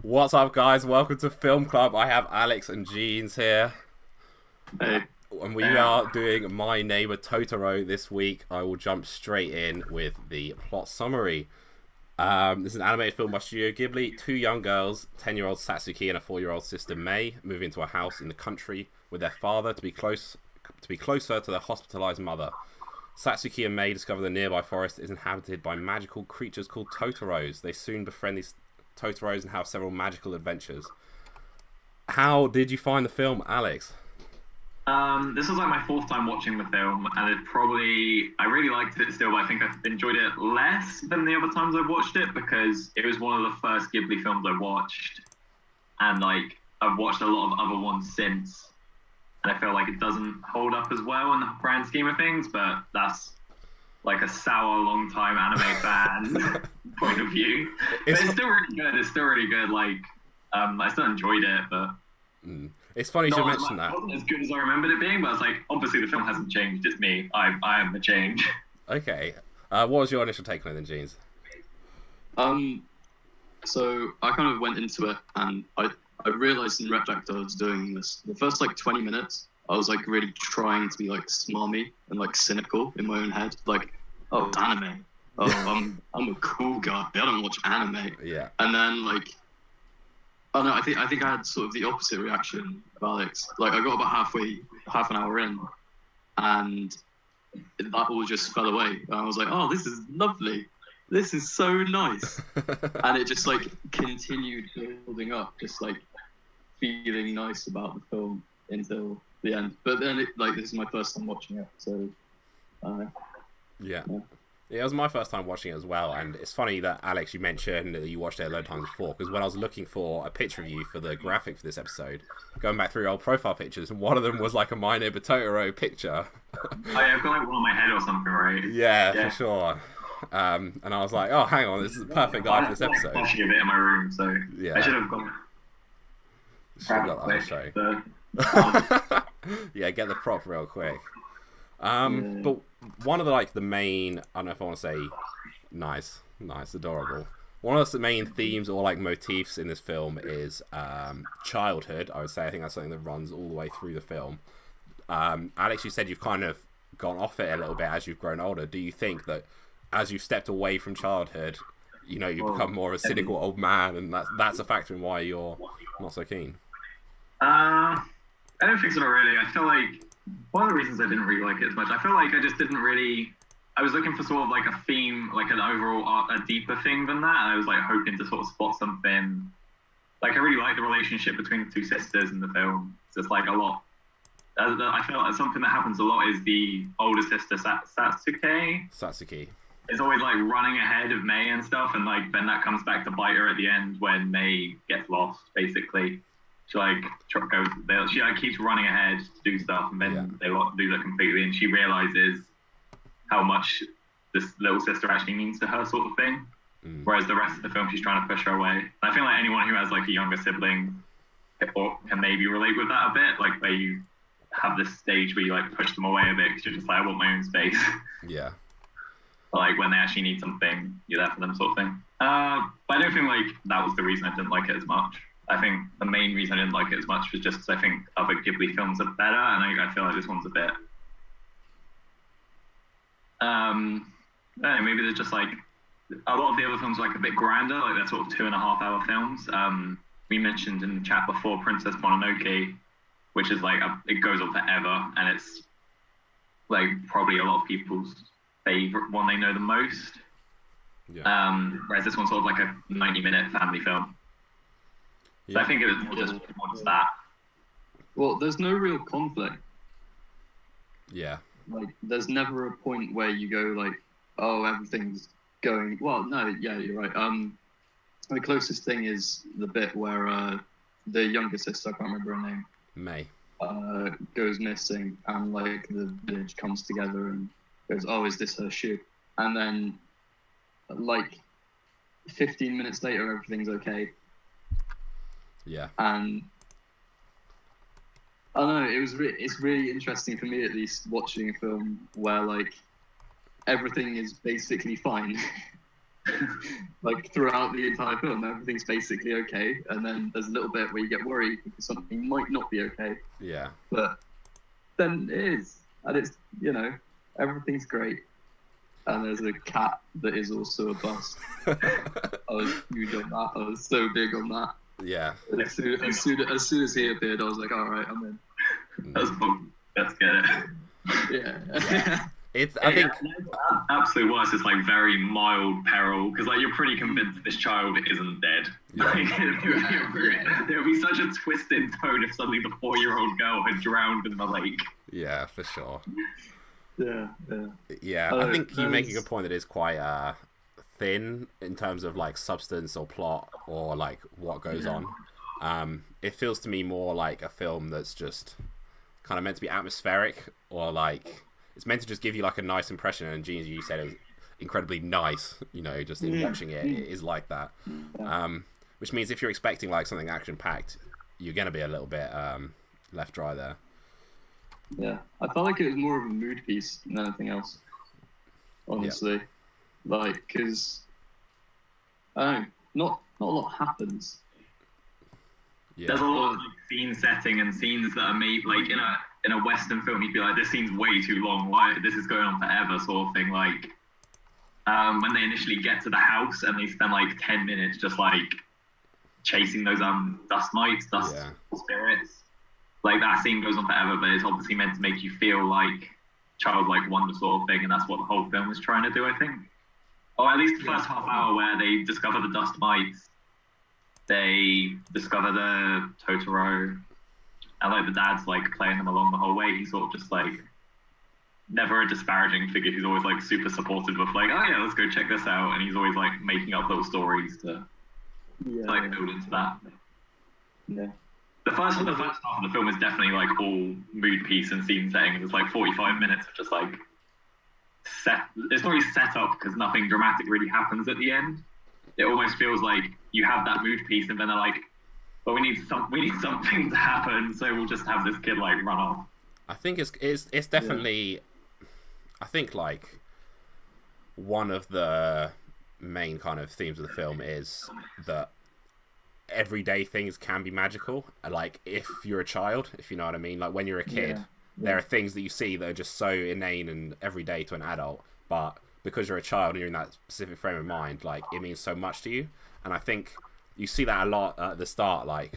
What's up, guys? Welcome to Film Club. I have Alex and Jeans here, Hey, and we are doing My Neighbour Totoro this week. I will jump straight in with the plot summary. This is an animated film by Studio Ghibli. Two young girls, 10-year-old Satsuki and a 4-year-old sister Mei, move into a house in the country with their father to be closer to their hospitalized mother. Satsuki and Mei discover the nearby forest is inhabited by magical creatures called Totoros. They soon befriend these Totoros and have several magical adventures. How did you find the film, Alex? this was like my fourth time watching the film, and I really liked it still, but I think I enjoyed it less than the other times I've watched it because it was one of the first Ghibli films I watched, and like I've watched a lot of other ones since, and I feel like it doesn't hold up as well in the grand scheme of things, but that's like a sour, long time anime fan point of view. But it's still really good. It's still really good. Like, I still enjoyed it, but It's funny you should not mention that. It wasn't as good as I remembered it being. But it's like, obviously, the film hasn't changed. It's me. I am the change. Okay. What was your initial take on it then, Jeans? So I kind of went into it, and I realized in retrospect I was doing this. The first like 20 minutes, I was like really trying to be like smarmy and like cynical in my own head. Like, oh, it's anime. Oh, I'm a cool guy. I don't watch anime. Yeah. And then like, oh no, I think I had sort of the opposite reaction of Alex. Like I got about half an hour in, and that all just fell away. And I was like, oh, this is lovely. This is so nice. And it just like continued building up, just like feeling nice about the film until the end. But then this is my first time watching it, so Yeah. Yeah, it was my first time watching it as well, and it's funny that, Alex, you mentioned that you watched it a load of times before, because when I was looking for a picture of you for the graphic for this episode, going back through your old profile pictures, and one of them was like a My Neighbour Totoro picture. Oh yeah, I've got like one on my head or something, right? Yeah, for sure. And I was like, oh, hang on, this is the perfect guy for this episode. I'm flashing a bit in my room, so Yeah. I should have gone. Yeah, get the prop real quick. But one of the main, I don't know if I want to say nice, adorable. One of the main themes or like motifs in this film is childhood. I would say I think that's something that runs all the way through the film. Alex, you said you've kind of gone off it a little bit as you've grown older. Do you think that as you've stepped away from childhood, you become more of a cynical old man, and that's a factor in why you're not so keen? I don't think so, really. I feel like one of the reasons I didn't really like it as much, I feel like I just didn't really. I was looking for sort of like a theme, like an overall, a deeper thing than that. And I was like hoping to sort of spot something. Like I really like the relationship between the two sisters in the film. It's just like a lot. I feel like something that happens a lot is the older sister Satsuki is always like running ahead of Mei and stuff, and like then that comes back to bite her at the end when Mei gets lost. Basically, she keeps running ahead to do stuff, and then they lose her completely, and she realizes how much this little sister actually means to her, sort of thing. Whereas the rest of the film, she's trying to push her away. And I feel like anyone who has like a younger sibling can maybe relate with that a bit, like where you have this stage where you like push them away a bit because you're just like, I want my own space. Yeah. But like when they actually need something, you're there for them, sort of thing. But I don't think like that was the reason I didn't like it as much. I think the main reason I didn't like it as much was just because I think other Ghibli films are better, and I feel like this one's a bit. I don't know, maybe there's just like a lot of the other films are like a bit grander, like they're sort of 2.5-hour films. We mentioned in the chat before Princess Mononoke, which is like it goes on forever, and it's like probably a lot of people's favorite one they know the most. Yeah. Whereas this one's sort of like a 90-minute family film. So I think it was more just that. Well, there's no real conflict. Yeah. Like, there's never a point where you go like, oh, everything's going well. No, yeah, you're right. The closest thing is the bit where the younger sister, I can't remember her name, Mei, goes missing, and like the village comes together and goes, oh, is this her shoe? And then like 15 minutes later, everything's okay. Yeah. And I don't know, it's really interesting for me, at least, watching a film where like everything is basically fine like throughout the entire film, everything's basically okay, and then there's a little bit where you get worried because something might not be okay. Yeah. But then it is, and it's everything's great. And there's a cat that is also a bust. I was huge on that. I was so big on that. Yeah. As soon as he appeared, I was like, all right, I'm in. Let's get it. Yeah. I think absolute worst is like very mild peril, because like you're pretty convinced this child isn't dead. Yeah. Like, there would be such a twist in tone if suddenly the 4-year-old girl had drowned in the lake. Yeah, for sure. Yeah. I think you make a good point that it's quite thin in terms of like substance or plot or like what goes on. It feels to me more like a film that's just kind of meant to be atmospheric, or like it's meant to just give you like a nice impression. And Gene, as you said, it was incredibly nice, just in watching it is like that. Which means if you're expecting like something action packed, you're gonna be a little bit left dry there. Yeah, I felt like it was more of a mood piece than anything else, honestly. Like, because not a lot happens. Yeah. There's a lot of like, scene setting and scenes that are made like in a Western film. You'd be like, this scene's way too long. Why this is going on forever, sort of thing. Like when they initially get to the house and they spend like 10 minutes just like chasing those dust mites, spirits. Like that scene goes on forever, but it's obviously meant to make you feel like childlike wonder sort of thing, and that's what the whole film is trying to do, I think. Or at least the first half hour where they discover the dust mites, they discover the Totoro, and like the dad's like playing them along the whole way. He's sort of just like never a disparaging figure. He's always like super supportive of like, oh yeah, let's go check this out, and he's always like making up little stories to like build into that. Yeah. The first half of the film is definitely like all mood piece and scene setting. There's like 45 minutes of just like it's not really set up because nothing dramatic really happens at the end. It almost feels like you have that mood piece and then they're like, well, we need something to happen, so we'll just have this kid like run off. I think it's definitely I think like one of the main kind of themes of the film is that everyday things can be magical. Like if you're a child, if you know what I mean, like when you're a kid, there are things that you see that are just so inane and everyday to an adult, but because you're a child and you're in that specific frame of mind, like it means so much to you. And I think you see that a lot at the start, like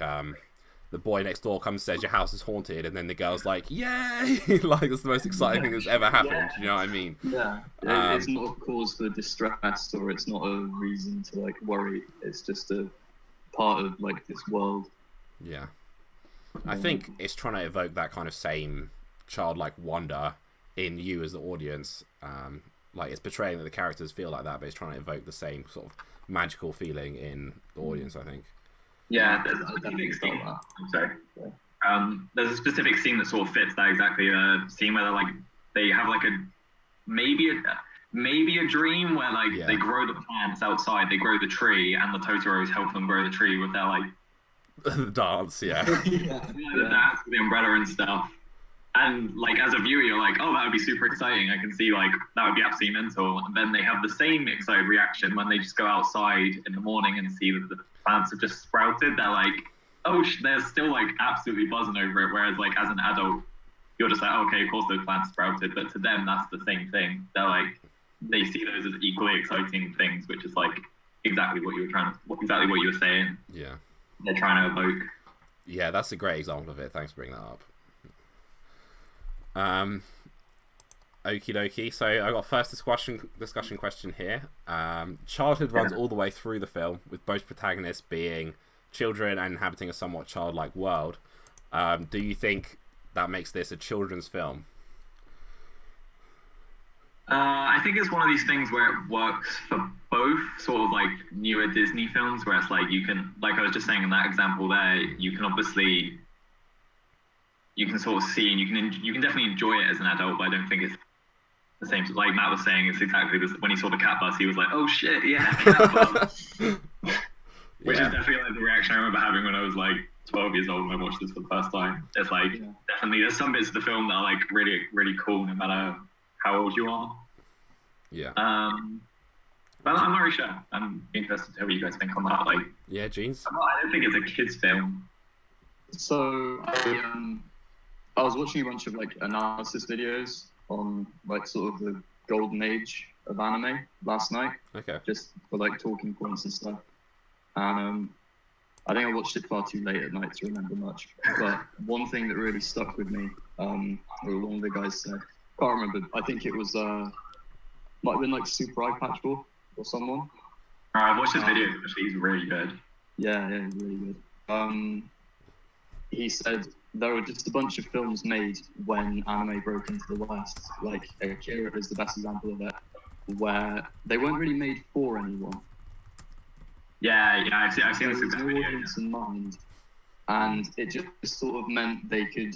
the boy next door comes and says your house is haunted, and then the girl's like, yay! Like it's the most exciting thing that's ever happened. You know what I mean? Yeah. It's not a cause for distress, or it's not a reason to like worry. It's just a part of like this world. Yeah. I think it's trying to evoke that kind of same childlike wonder in you as the audience. Like it's portraying that the characters feel like that, but it's trying to evoke the same sort of magical feeling in the audience, I think. Yeah, there's a specific scene that sort of fits that exactly. A scene where they have like maybe a dream where like they grow the plants outside, they grow the tree, and the Totoros help them grow the tree with their like the dance, the dance with the umbrella and stuff. And like as a viewer, you're like, oh, that would be super exciting. I can see like that would be absolutely mental. And then they have the same excited reaction when they just go outside in the morning and see that the plants have just sprouted. They're like, oh, they're still like absolutely buzzing over it. Whereas like as an adult, you're just like, oh, okay, of course those plants sprouted. But to them, that's the same thing. They're like, they see those as equally exciting things, which is like exactly what you were saying. Yeah. They're trying to evoke. Yeah, that's a great example of it. Thanks for bringing that up. Okie dokie. So I got first discussion question here. Childhood runs all the way through the film, with both protagonists being children and inhabiting a somewhat childlike world. Do you think that makes this a children's film? I think it's one of these things where it works for both sort of like newer Disney films, where it's like you can, like I was just saying in that example there, you can obviously sort of see and you can definitely enjoy it as an adult, but I don't think it's the same. Like Matt was saying, it's exactly this. When he saw the cat bus, he was like, "Oh shit, yeah, cat bus," which is definitely like the reaction I remember having when I was like 12 years old when I watched this for the first time. It's like definitely there's some bits of the film that are like really really cool, no matter how old you are. Yeah. But I'm not really sure. I'm interested to hear what you guys think on that. Like, Yeah, Jeans. I don't think it's a kids' film. So I was watching a bunch of like analysis videos on like sort of the golden age of anime last night, Okay. just for like talking points and stuff. And I think I watched it far too late at night to remember much. But one thing that really stuck with me, one of the guys said, can't remember. I think it was might have been like Super Eye Patchball or someone. I've watched his video. Actually, he's really good. Yeah, he's really good. He said there were just a bunch of films made when anime broke into the West. Like Akira is the best example of it, where they weren't really made for anyone. Yeah, I've seen this There was exact no video. audience in mind, and it just sort of meant they could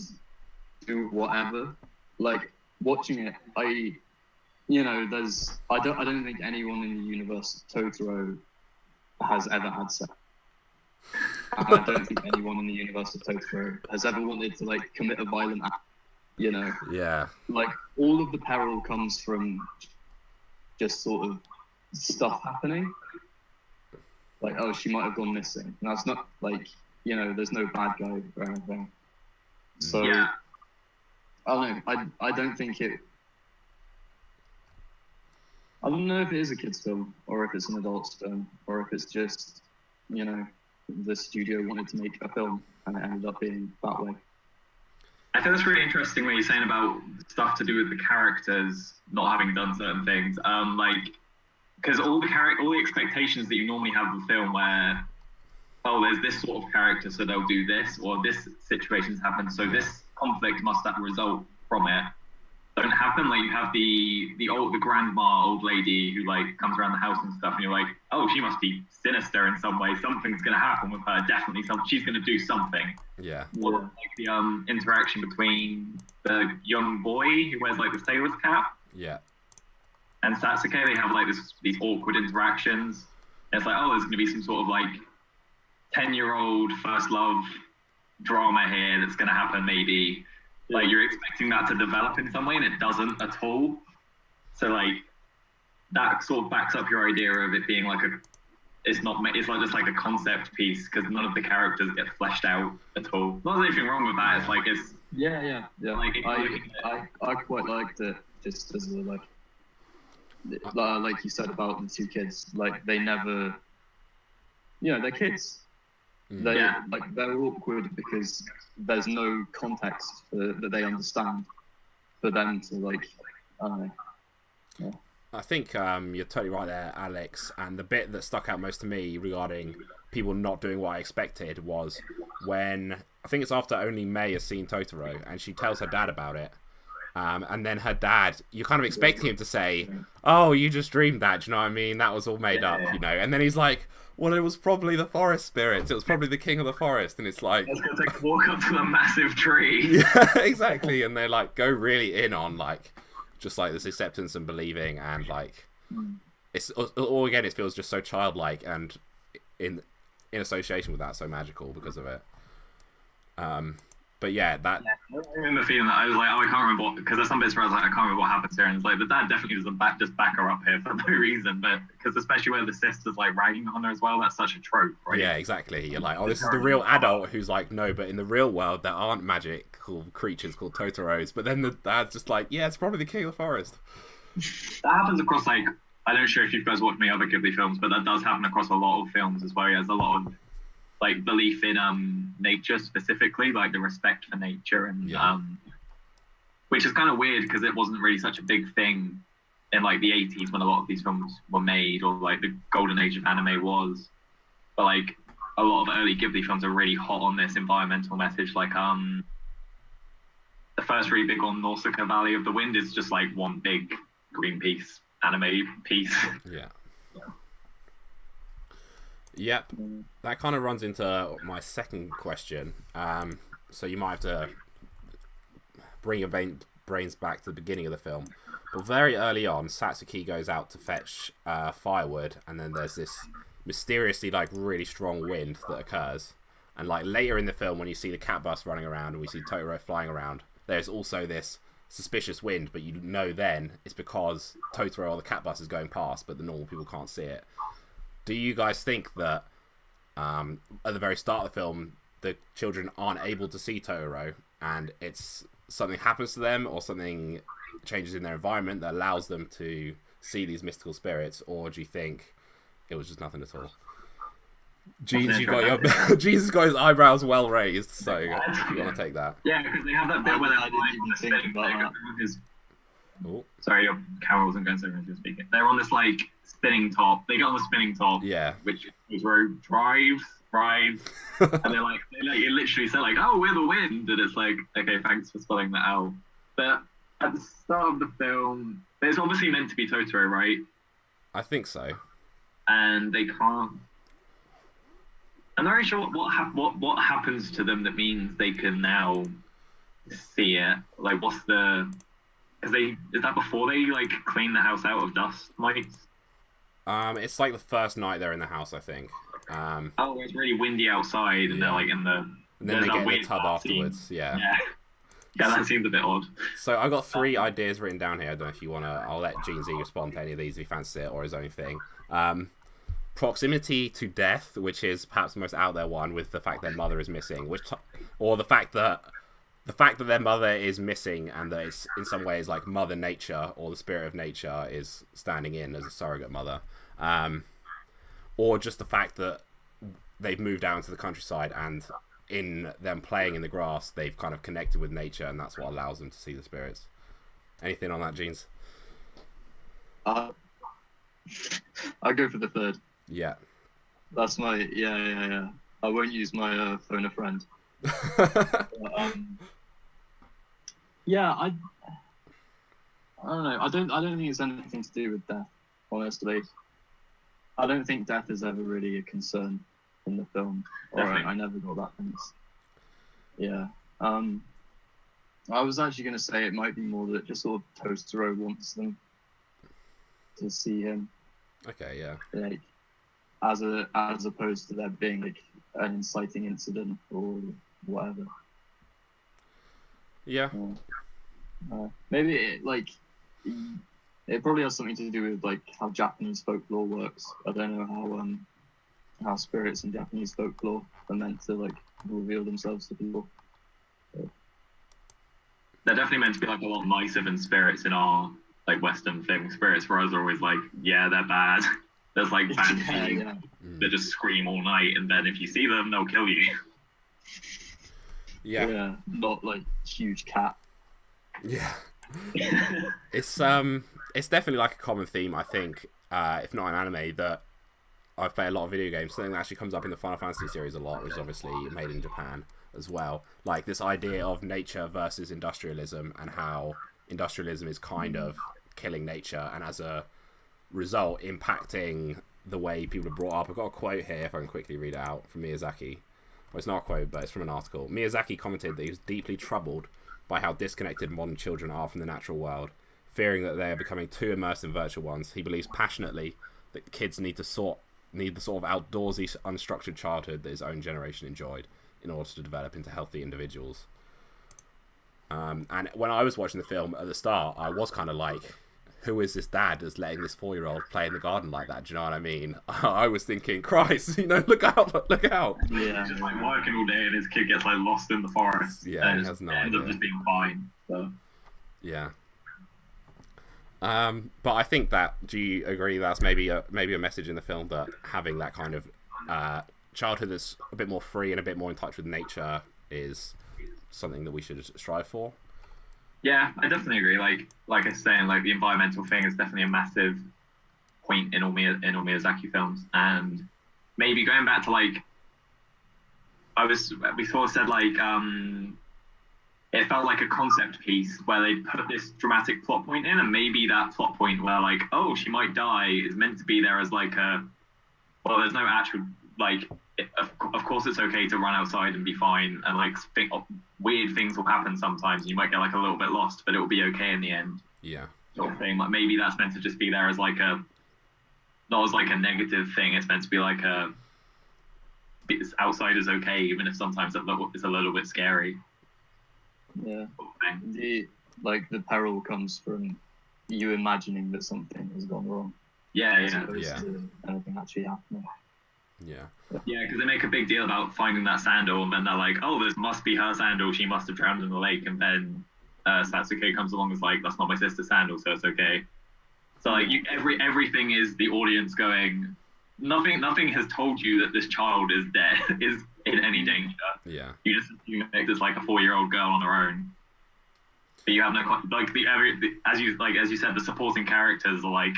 do whatever. Like watching it, I don't think anyone in the universe of Totoro has ever had sex. And I don't think anyone in the universe of Totoro has ever wanted to like commit a violent act. Yeah. Like all of the peril comes from just sort of stuff happening. Like, oh, she might have gone missing. And that's not like, there's no bad guy or anything. So Yeah. I don't know. I don't think it. I don't know if it is a kids' film or if it's an adult's film or if it's just, the studio wanted to make a film and it ended up being that way. I think that's really interesting what you're saying about stuff to do with the characters not having done certain things. Because all the expectations that you normally have of a film where, oh, there's this sort of character, so they'll do this, or this situation's happened, so this conflict must result from it. Don't happen. Like you have the grandma old lady who like comes around the house and stuff, and you're like, oh, she must be sinister in some way. Something's gonna happen with her. Definitely something. She's gonna do something. Yeah. Or like the interaction between the young boy who wears like the sailor's cap. Yeah. And Satsuke, they have like these awkward interactions. And it's like, oh, there's gonna be some sort of like 10-year-old first love drama here that's gonna happen maybe. Like you're expecting that to develop in some way, and it doesn't at all. So like that sort of backs up your idea of it being like it's like just like a concept piece because none of the characters get fleshed out at all. Not there's anything wrong with that. It's like it's yeah. Like, I quite liked it just as a like you said about the two kids. Like they never, they're kids. They're awkward because there's no context that they understand for them to like. I don't know. Yeah. I think you're totally right there, Alex. And the bit that stuck out most to me regarding people not doing what I expected was when I think it's after only May has seen Totoro, and she tells her dad about it. And then her dad, you're kind of expecting him to say, "Oh, you just dreamed that." Do you know what I mean? That was all made up, And then he's like, "Well, it was probably the forest spirits. It was probably the king of the forest." And it's like, it's gonna take a walk up to a massive tree. Yeah, exactly. And they like go really in on like just like this acceptance and believing, and like it's all again. It feels just so childlike, and in association with that, so magical because of it. But yeah, that. I remember feeling that I was like, oh, I can't remember what, because there's some bits where I was like, I can't remember what happens here, and it's like the dad definitely doesn't just back her up here for no reason, but because especially where the sister's like ragging on her as well, that's such a trope, right? Yeah, exactly. You're like, oh, this is the real adult who's like, no, but in the real world there aren't magical creatures called Totoros. But then the dad's just like, yeah, it's probably the king of the forest. That happens across like, I'm not sure if you guys watch many other Ghibli films, but that does happen across a lot of films as well. There's a lot of like belief in nature specifically, like the respect for nature, and which is kind of weird because it wasn't really such a big thing in like the 80s when a lot of these films were made, or like the golden age of anime was. But like a lot of early Ghibli films are really hot on this environmental message. Like the first really big one, Nausicaa Valley of the Wind, is just like one big Greenpeace anime piece. Yeah. Yep, that kind of runs into my second question. So you might have to bring your brains back to the beginning of the film. But very early on, Satsuki goes out to fetch firewood, and then there's this mysteriously like really strong wind that occurs. And like later in the film, when you see the cat bus running around and we see Totoro flying around, there's also this suspicious wind, but you know then it's because Totoro or the cat bus is going past, but the normal people can't see it. Do you guys think that at the very start of the film, the children aren't able to see Totoro, and it's something happens to them or something changes in their environment that allows them to see these mystical spirits, or do you think it was just nothing at all? Jesus, Jesus got his eyebrows well raised, so if you want to take that. Yeah, because they have that bit where they're Sorry, your camera wasn't going so when you were speaking. They're on this like spinning top. They get on the spinning top, which is road drives, and they literally say like, "Oh, we're the wind," and it's like, okay, thanks for spelling that out. But at the start of the film, there's obviously meant to be Totoro, right? I think so. And they can't. I'm not really sure what happens to them that means they can now see it. Like, what's the? Is that before they like clean the house out of dust mites? It's like the first night they're in the house, I think. It's really windy outside, and they're like in the. And then they get in the tub afterwards. Yeah, that seems a bit odd. So I got 3 ideas written down here. I don't know if you wanna. I'll let Gene Z respond to any of these if he fancies it or his own thing. Proximity to death, which is perhaps the most out there one, with the fact their mother is missing, or the fact that their mother is missing and that it's in some ways like Mother Nature or the spirit of nature is standing in as a surrogate mother, or just the fact that they've moved out into the countryside and in them playing in the grass they've kind of connected with nature and that's what allows them to see the spirits. Anything on that, Jeans? I'll go for the third. Yeah. That's my yeah. I won't use my phone a friend. Yeah, I don't know. I don't think it's anything to do with death, honestly. I don't think death is ever really a concern in the film. Or I never got that sense. Yeah. I was actually going to say it might be more that just sort of Totoro wants them to see him. Okay, yeah. Like, as opposed to there being like an inciting incident or whatever. Yeah. Maybe it probably has something to do with like how Japanese folklore works. I don't know how spirits in Japanese folklore are meant to like reveal themselves to people. They're definitely meant to be like a lot nicer than spirits in our like Western thing. Spirits for us are always like, yeah, they're bad. There's like banshees that just scream all night, and then if you see them, they'll kill you. Yeah. Not like huge cat. Yeah. It's definitely like a common theme, I think, if not an anime, that I've played a lot of video games. Something that actually comes up in the Final Fantasy series a lot, which is obviously made in Japan as well. Like this idea of nature versus industrialism and how industrialism is kind of killing nature and as a result impacting the way people are brought up. I've got a quote here if I can quickly read it out from Miyazaki. Well, it's not a quote, but it's from an article. Miyazaki commented that he was deeply troubled by how disconnected modern children are from the natural world, fearing that they are becoming too immersed in virtual ones. He believes passionately that kids need the sort of outdoorsy, unstructured childhood that his own generation enjoyed in order to develop into healthy individuals. And when I was watching the film at the start, I was kind of like, who is this dad that's letting this 4-year-old play in the garden like that? Do you know what I mean? I was thinking, Christ, look out, look out. Yeah. He's just like working all day and his kid gets like lost in the forest. Yeah, and he has no idea. Ends up just being fine. So. Yeah. But I think that, do you agree that's maybe a message in the film that having that kind of childhood that's a bit more free and a bit more in touch with nature is something that we should strive for? Yeah, I definitely agree. Like I was saying, like the environmental thing is definitely a massive point in all Miyazaki films, and maybe going back to like we sort of said like it felt like a concept piece where they put this dramatic plot point in, and maybe that plot point where like, oh, she might die is meant to be there as like there's no actual like. Of course, it's okay to run outside and be fine, and like weird things will happen sometimes. You might get like a little bit lost, but it will be okay in the end. Yeah, sort of thing. Like maybe that's meant to just be there as like not as like a negative thing. It's meant to be like outside is okay, even if sometimes it's a little bit scary. Yeah. Sort of thing. like the peril comes from you imagining that something has gone wrong, as opposed to anything actually happening. Yeah. Yeah, because they make a big deal about finding that sandal, and then they're like, "Oh, this must be her sandal. She must have drowned in the lake." And then Satsuki comes along and is like, "That's not my sister's sandal, so it's okay." So like, everything is the audience going. Nothing has told you that this child is dead, is in any danger. Yeah. You just assume it's like a 4-year-old girl on her own. But you have no like as you said, the supporting characters are like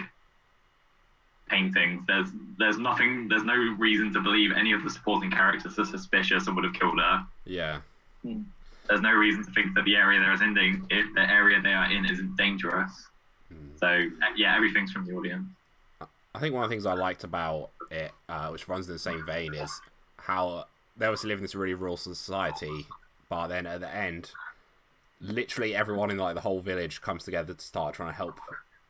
paintings. There's no reason to believe any of the supporting characters are suspicious and would have killed her. Yeah. There's no reason to think that the area they are in isn't dangerous. So yeah, everything's from the audience. I think one of the things I liked about it, which runs in the same vein, is how they obviously live in this really rural society, but then at the end, literally everyone in like the whole village comes together to start trying to help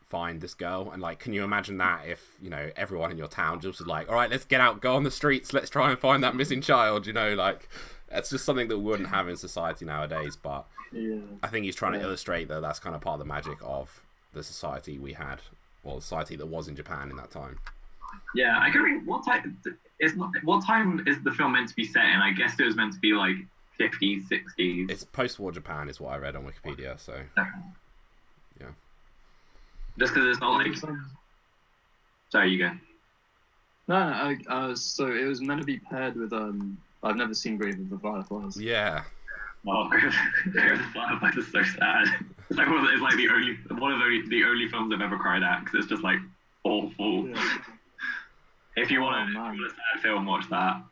find this girl. And like, can you imagine that if, you know, everyone in your town just was like, all right, let's get out, go on the streets, let's try and find that missing child, you know, like, it's just something that we wouldn't have in society nowadays. But I think he's trying to illustrate that that's kind of part of the magic of the society we had, or the society that was in Japan in that time. Yeah, I can read what time is the film meant to be set in? I guess it was meant to be like 50s, 60s. It's post-war Japan is what I read on Wikipedia, so yeah. Just because it's not like... Sorry, you go. No, so it was meant to be paired with I've never seen Grave of the Fireflies. Yeah. Oh, Grave of the Fireflies is so sad. It's like one of the only films I've ever cried at, because it's just like awful. Yeah. If you want a sad film, watch that.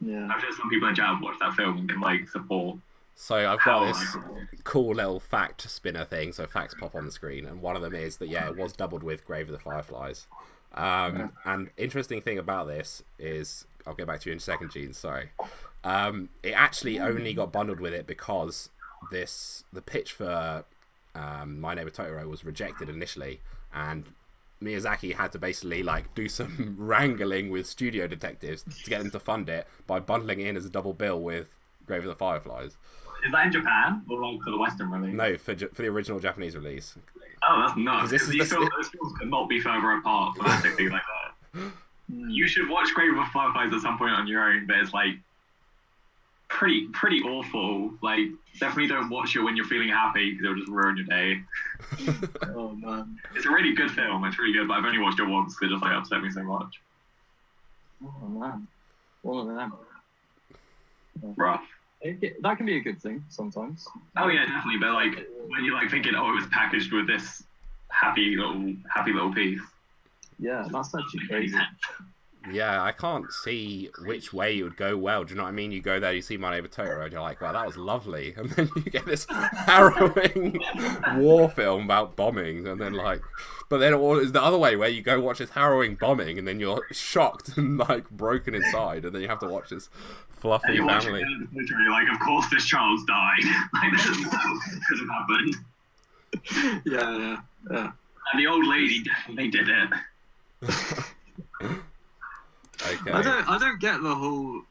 Yeah. I'm sure some people in chat have watched that film and can like support. So I've got this cool little fact spinner thing, so facts pop on the screen, and one of them is that it was doubled with Grave of the Fireflies. And interesting thing about this is, I'll get back to you in a second, Gene, sorry. It actually only got bundled with it because the pitch for My Neighbour Totoro was rejected initially, and Miyazaki had to basically like do some wrangling with studio detectives to get them to fund it by bundling it in as a double bill with Grave of the Fireflies. Is that in Japan or like for the Western release? No, for the original Japanese release. Oh, that's nuts. These films could not be further apart thematically like that. You should watch Grave of the Fireflies at some point on your own, but it's like pretty awful. Like, definitely don't watch it when you're feeling happy because it'll just ruin your day. Oh man, it's a really good film. It's really good, but I've only watched it once because it just like upset me so much. Oh man, one of them. Rough. That can be a good thing sometimes. Oh yeah, definitely. But like when you're like thinking, oh, it was packaged with this happy little piece. Yeah, that's actually crazy. Yeah, I can't see which way it would go well. Do you know what I mean? You go there, you see My Neighbour Totoro, and you're like, wow, that was lovely. And then you get this harrowing war film about bombings, and then like... But then it's the other way, where you go watch this harrowing bombing, and then you're shocked and like broken inside, and then you have to watch this fluffy family. You're like, of course this child's died. Like, this could have happened. Yeah. And the old lady definitely did it. Okay. I don't get the whole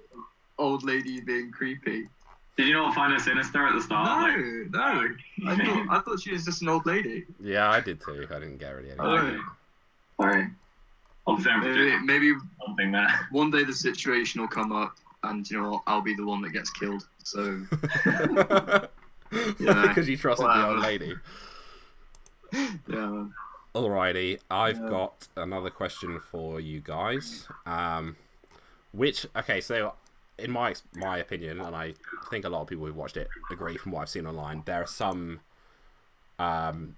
old lady being creepy. Did you not find her sinister at the start? No. I thought she was just an old lady. Yeah, I did too. I didn't get really anything. Sorry. Maybe something there. One day the situation will come up, and you know what, I'll be the one that gets killed. So. Because you trusted the old lady. Yeah. Alrighty, I've got another question for you guys. So in my opinion, and I think a lot of people who've watched it agree from what I've seen online, there are some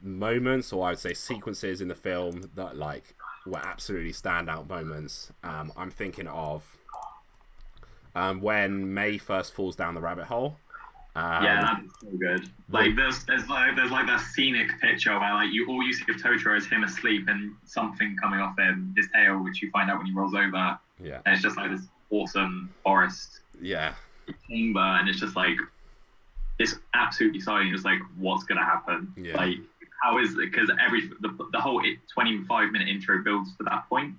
moments, or I would say sequences in the film that like were absolutely standout moments. I'm thinking of when May first falls down the rabbit hole. Yeah, that's so good. Like there's like that scenic picture where like all you see of Totoro is him asleep and something coming off his tail, which you find out when he rolls over. Yeah. And it's just like this awesome forest. Yeah. Chamber, and it's just like it's absolutely silent. Just like what's gonna happen? Yeah. Like how is it? Because the whole 25-minute intro builds to that point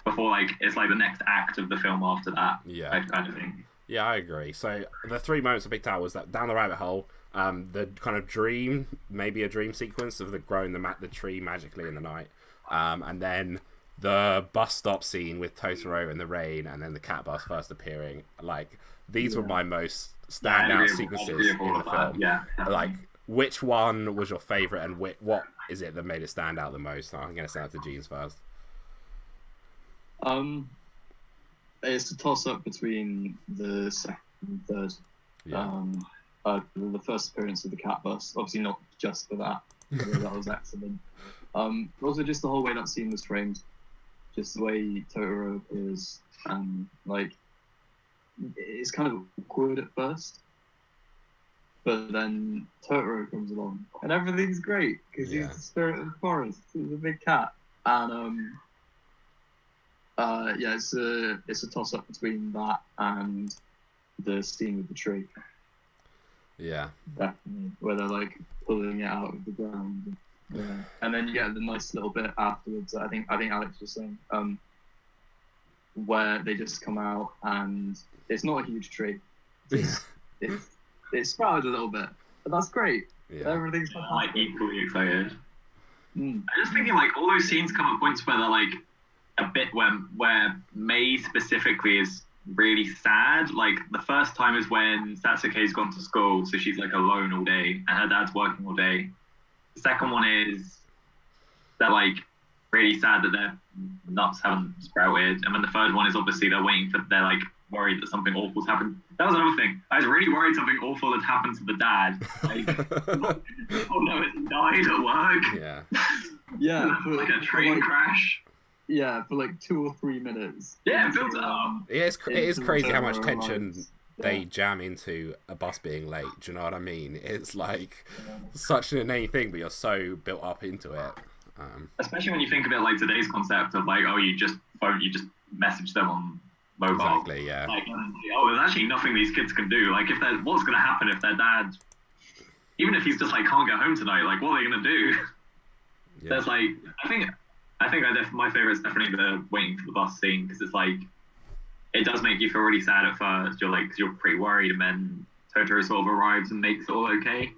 before like it's like the next act of the film after that. Yeah. Kind of thing. Yeah, I agree. So the three moments I picked out was that down the rabbit hole, The kind of dream, maybe a dream sequence of the growing the tree magically in the night, and then the bus stop scene with Totoro in the rain, and then the cat bus first appearing. Like, these were my most standout sequences in the film. Yeah, like, which one was your favorite, and what is it that made it stand out the most? I'm going to send it to Jeans first. It's a toss-up between the second and third. Yeah. The first appearance of the cat bus, obviously not just for that. That was excellent. Also, just the whole way that scene was framed, just the way Totoro appears, and like, it's kind of awkward at first, but then Totoro comes along, and everything's great because he's the spirit of the forest. He's a big cat, and it's a toss-up between that and the scene with the tree. Yeah, definitely, where they're like pulling it out of the ground. Yeah, and then you get the nice little bit afterwards. I think Alex was saying, where they just come out and it's not a huge tree. It's sprouted a little bit, but that's great. Yeah. Everything's like equally excited. Mm. I'm just thinking, like, all those scenes come at points where they're like a bit where May specifically is really sad. Like, the first time is when Satsuke's gone to school, so she's like alone all day, and her dad's working all day. The second one is they're like really sad that their nuts haven't sprouted, and then the third one is obviously they're like worried that something awful's happened. That was another thing. I was really worried something awful had happened to the dad. Like, oh no, it died at work. Yeah. Yeah, like a train crash. Yeah, for like 2 or 3 minutes. Yeah, it builds it up. Yeah, it is crazy how much tension they jam into a bus being late. Do you know what I mean? It's like such an inane thing, but you're so built up into it. Especially when you think of it like today's concept of like, oh, you just message them on mobile. Exactly, yeah. Like, oh, there's actually nothing these kids can do. Like, what's going to happen if their dad, even if he's just like, can't get home tonight, like, what are they going to do? Yeah. There's like, my favorite is definitely the waiting for the bus scene, because it's like, it does make you feel really sad at first. You're like, 'cause you're pretty worried, and then Totoro sort of arrives and makes it all okay.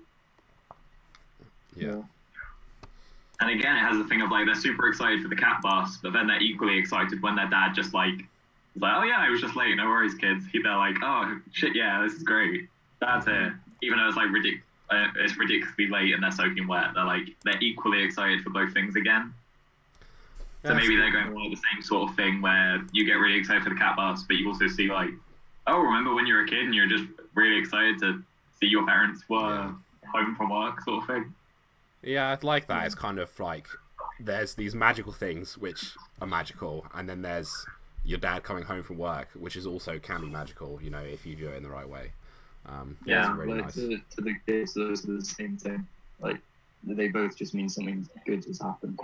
Yeah. And again, it has the thing of like, they're super excited for the cat bus, but then they're equally excited when their dad just like, is like, oh yeah, I was just late, no worries, kids. They're like, oh shit, yeah, this is great. Dad's here. Even though it's like it's ridiculously late and they're soaking wet, they're equally excited for both things again. So maybe they're going for like the same sort of thing where you get really excited for the cat bus, but you also see like, oh, remember when you were a kid and you're just really excited to see your parents were home from work, sort of thing. Yeah, I'd like that. It's kind of like, there's these magical things which are magical, and then there's your dad coming home from work, which is also can be magical, you know, if you do it in the right way. Really like nice. to the kids, those are the same thing. Like, they both just mean something good has happened.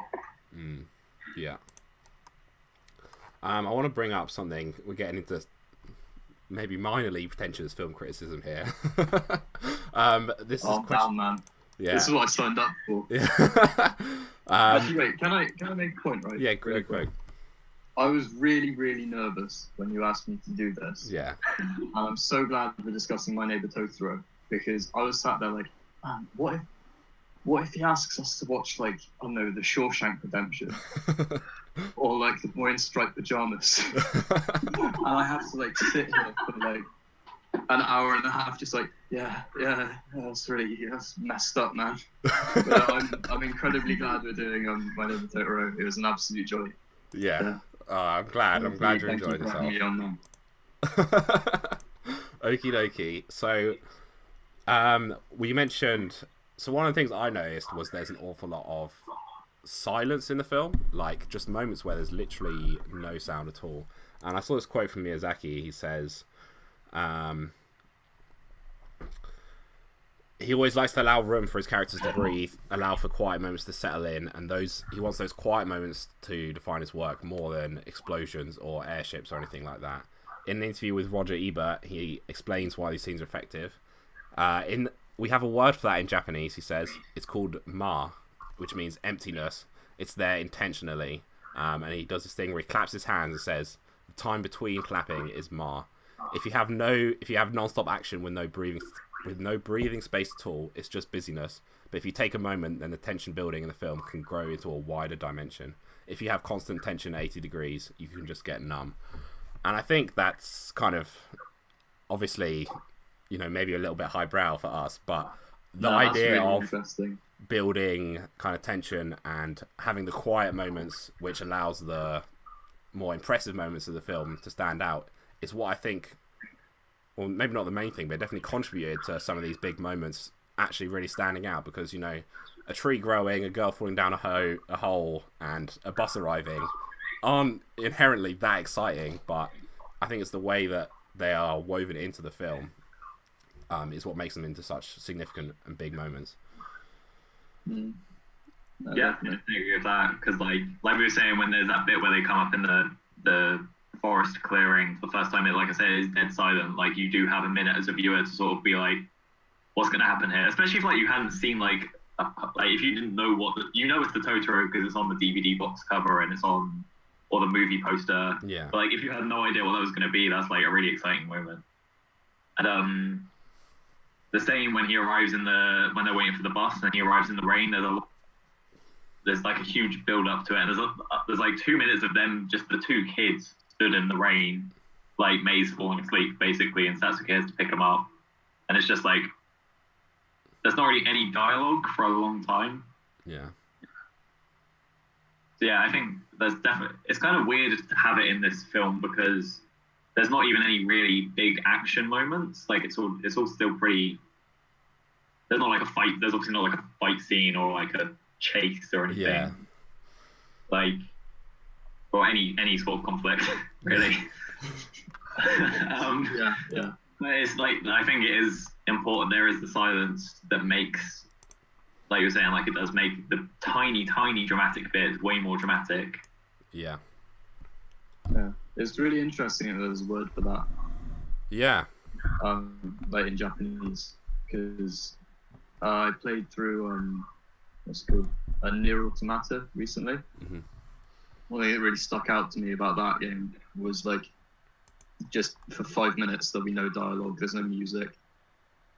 Yeah. I want to bring up something. We're getting into maybe minorly pretentious film criticism here. This is damn, man. Yeah. This is what I signed up for. Yeah. Actually, wait. Can I make a point, right? Yeah, quick. I was really, really nervous when you asked me to do this. Yeah. And I'm so glad we're discussing My Neighbour Totoro, because I was sat there like, man, what if he asks us to watch, like, I don't know, The Shawshank Redemption, or like The Boy in Striped Pajamas, and I have to like sit here for like an hour and a half, just like, that's messed up, man. But I'm incredibly glad we're doing My Neighbour Totoro. It was an absolute joy. Yeah. I'm glad you're enjoying yourself. Okie dokie. So, we mentioned. So one of the things I noticed was there's an awful lot of silence in the film, like just moments where there's literally no sound at all. And I saw this quote from Miyazaki. He says, he always likes to allow room for his characters to breathe, allow for quiet moments to settle in, and he wants those quiet moments to define his work more than explosions or airships or anything like that. In an interview with Roger Ebert, he explains why these scenes are effective. We have a word for that in Japanese, he says. It's called ma, which means emptiness. It's there intentionally. And he does this thing where he claps his hands and says, the time between clapping is ma. If you have non-stop action with no breathing with no breathing space at all. It's just busyness. But if you take a moment, then the tension building in the film can grow into a wider dimension. If you have constant tension at 80 degrees, you can just get numb. And I think that's kind of, obviously, maybe a little bit highbrow for us, but the idea of building kind of tension and having the quiet moments, which allows the more impressive moments of the film to stand out, is what I think, well, maybe not the main thing, but it definitely contributed to some of these big moments actually really standing out, because a tree growing, a girl falling down a hole, and a bus arriving aren't inherently that exciting, but I think it's the way that they are woven into the film is what makes them into such significant and big moments. Yeah, I agree with that, because like we were saying, when there's that bit where they come up in the forest clearing for the first time, like I said, it's dead silent. Like, you do have a minute as a viewer to sort of be like, what's going to happen here? Especially if like you hadn't seen like if you didn't know it's the Totoro because it's on the DVD box cover and it's on, or the movie poster. Yeah. But like if you had no idea what that was going to be, that's like a really exciting moment. And the same when he arrives when they're waiting for the bus and he arrives in the rain. There's like a huge build up to it. And there's like 2 minutes of them, just the two kids stood in the rain, like Mei's falling asleep basically, and Satsuki has to pick him up. And it's just like, there's not really any dialogue for a long time. Yeah. So yeah, I think it's kind of weird to have it in this film because there's not even any really big action moments. Like it's all still pretty. There's not like a fight. There's obviously not like a fight scene or like a chase or anything. Yeah. Like, or any sort of conflict, really. Yeah. But it's like, I think it is important. There is the silence that makes, like you were saying, like it does make the tiny dramatic bits way more dramatic. Yeah. Yeah. It's really interesting that there's a word for that. Yeah. Like in Japanese, because I played through what's it called, Nier Automata recently. Mm-hmm. One thing that really stuck out to me about that game was like, just for 5 minutes there'll be no dialogue, there's no music,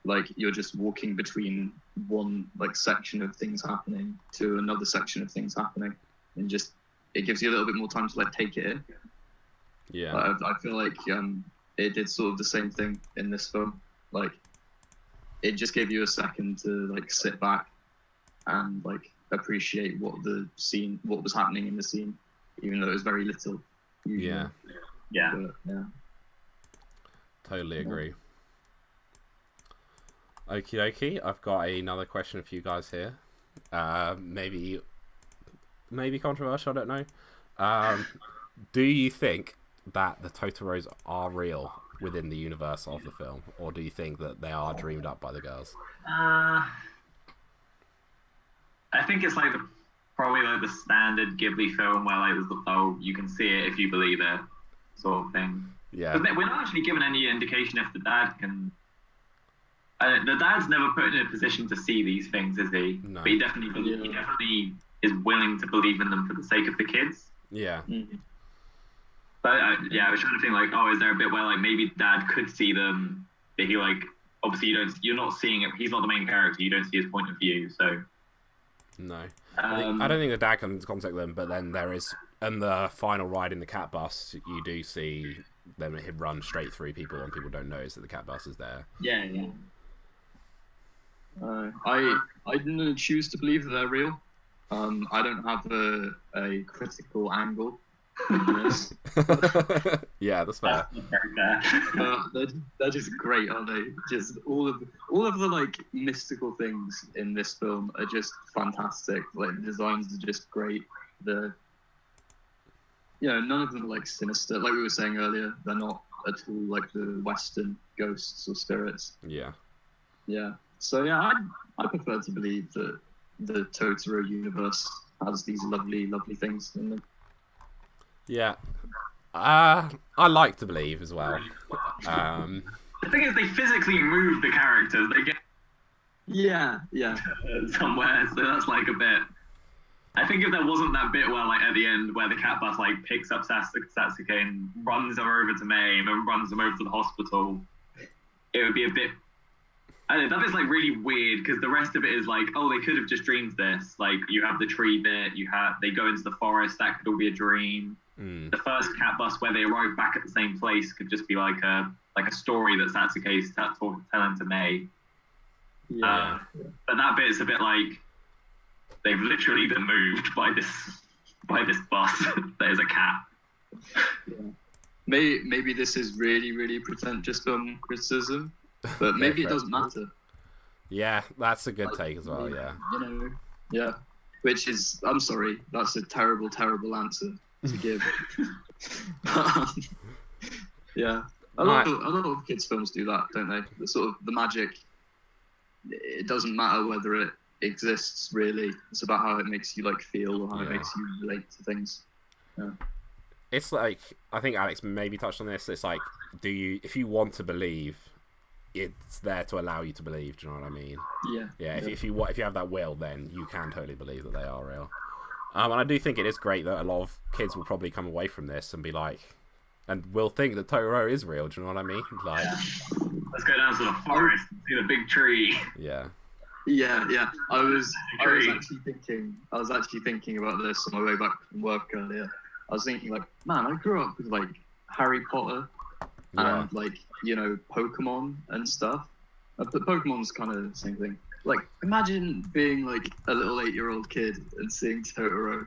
like you're just walking between one like section of things happening to another section of things happening, and just it gives you a little bit more time to like take it in. Yeah. I feel like it did sort of the same thing in this film. Like it just gave you a second to like sit back and like appreciate what was happening in the scene, even though it was very little usually. Yeah. But, yeah. Totally agree. Okie dokie. I've got another question for you guys here. Maybe controversial, I don't know. Do you think that the Totoros are real within the universe of the film, or do you think that they are dreamed up by the girls? I think it's like probably like the standard Ghibli film where like you can see it if you believe it, sort of thing. Yeah. But we're not actually given any indication if the dad can. The dad's never put in a position to see these things, is he? No. But he definitely is willing to believe in them for the sake of the kids. Yeah. Mm-hmm. But I was trying to think like, is there a bit where like maybe dad could see them, but he like obviously you're not seeing it. He's not the main character. You don't see his point of view, so. No. I don't think the dad can contact them, but then there is, in the final ride in the cat bus, you do see them run straight through people, and people don't notice that the cat bus is there. Yeah. I didn't choose to believe that they're real. I don't have a critical angle on this. Yeah, that's fair. They're just great, aren't they? Just all of the like mystical things in this film are just fantastic. Like the designs are just great. None of them are like sinister. Like we were saying earlier, they're not at all like the Western ghosts or spirits. Yeah. Yeah. So yeah, I prefer to believe that the Totoro universe has these lovely, lovely things in them. Yeah. I like to believe as well. The thing is, they physically move the characters. They get Yeah. somewhere, so that's like a bit. I think if there wasn't that bit where, like, at the end, where the cat bus like picks up Satsuki and runs her over to Mei and then runs them over to the hospital, it would be a bit. I don't know, that bit's like really weird because the rest of it is like, oh, they could have just dreamed this. Like you have the tree bit, they go into the forest, that could all be a dream. The first cat bus where they arrive back at the same place could just be like a story that Satsuke's telling to Mei. Yeah. But that bit is a bit like they've literally been moved by this bus that is a cat. Yeah. Maybe this is really, really pretentious film criticism, but maybe it doesn't matter. Yeah, that's a good take as well. Yeah. You know. Yeah. Which is, I'm sorry, that's a terrible, terrible answer to give. Yeah. A lot of kids' films do that, don't they? The sort of the magic. It doesn't matter whether it exists really. It's about how it makes you like feel or how it makes you relate to things. Yeah. It's like, I think Alex maybe touched on this. It's like, if you want to believe, it's there to allow you to believe. Do you know what I mean? Yeah. Yeah. If you have that will, then you can totally believe that they are real. And I do think it is great that a lot of kids will probably come away from this and be like, and will think that Totoro is real. Do you know what I mean? Like, let's go down to the forest and see the big tree. Yeah. Yeah. I was actually thinking about this on my way back from work earlier. I was thinking like, man, I grew up with like Harry Potter and like, you know, Pokemon and stuff. But Pokemon's kind of the same thing. Like, imagine being like a little 8-year-old kid and seeing Totoro,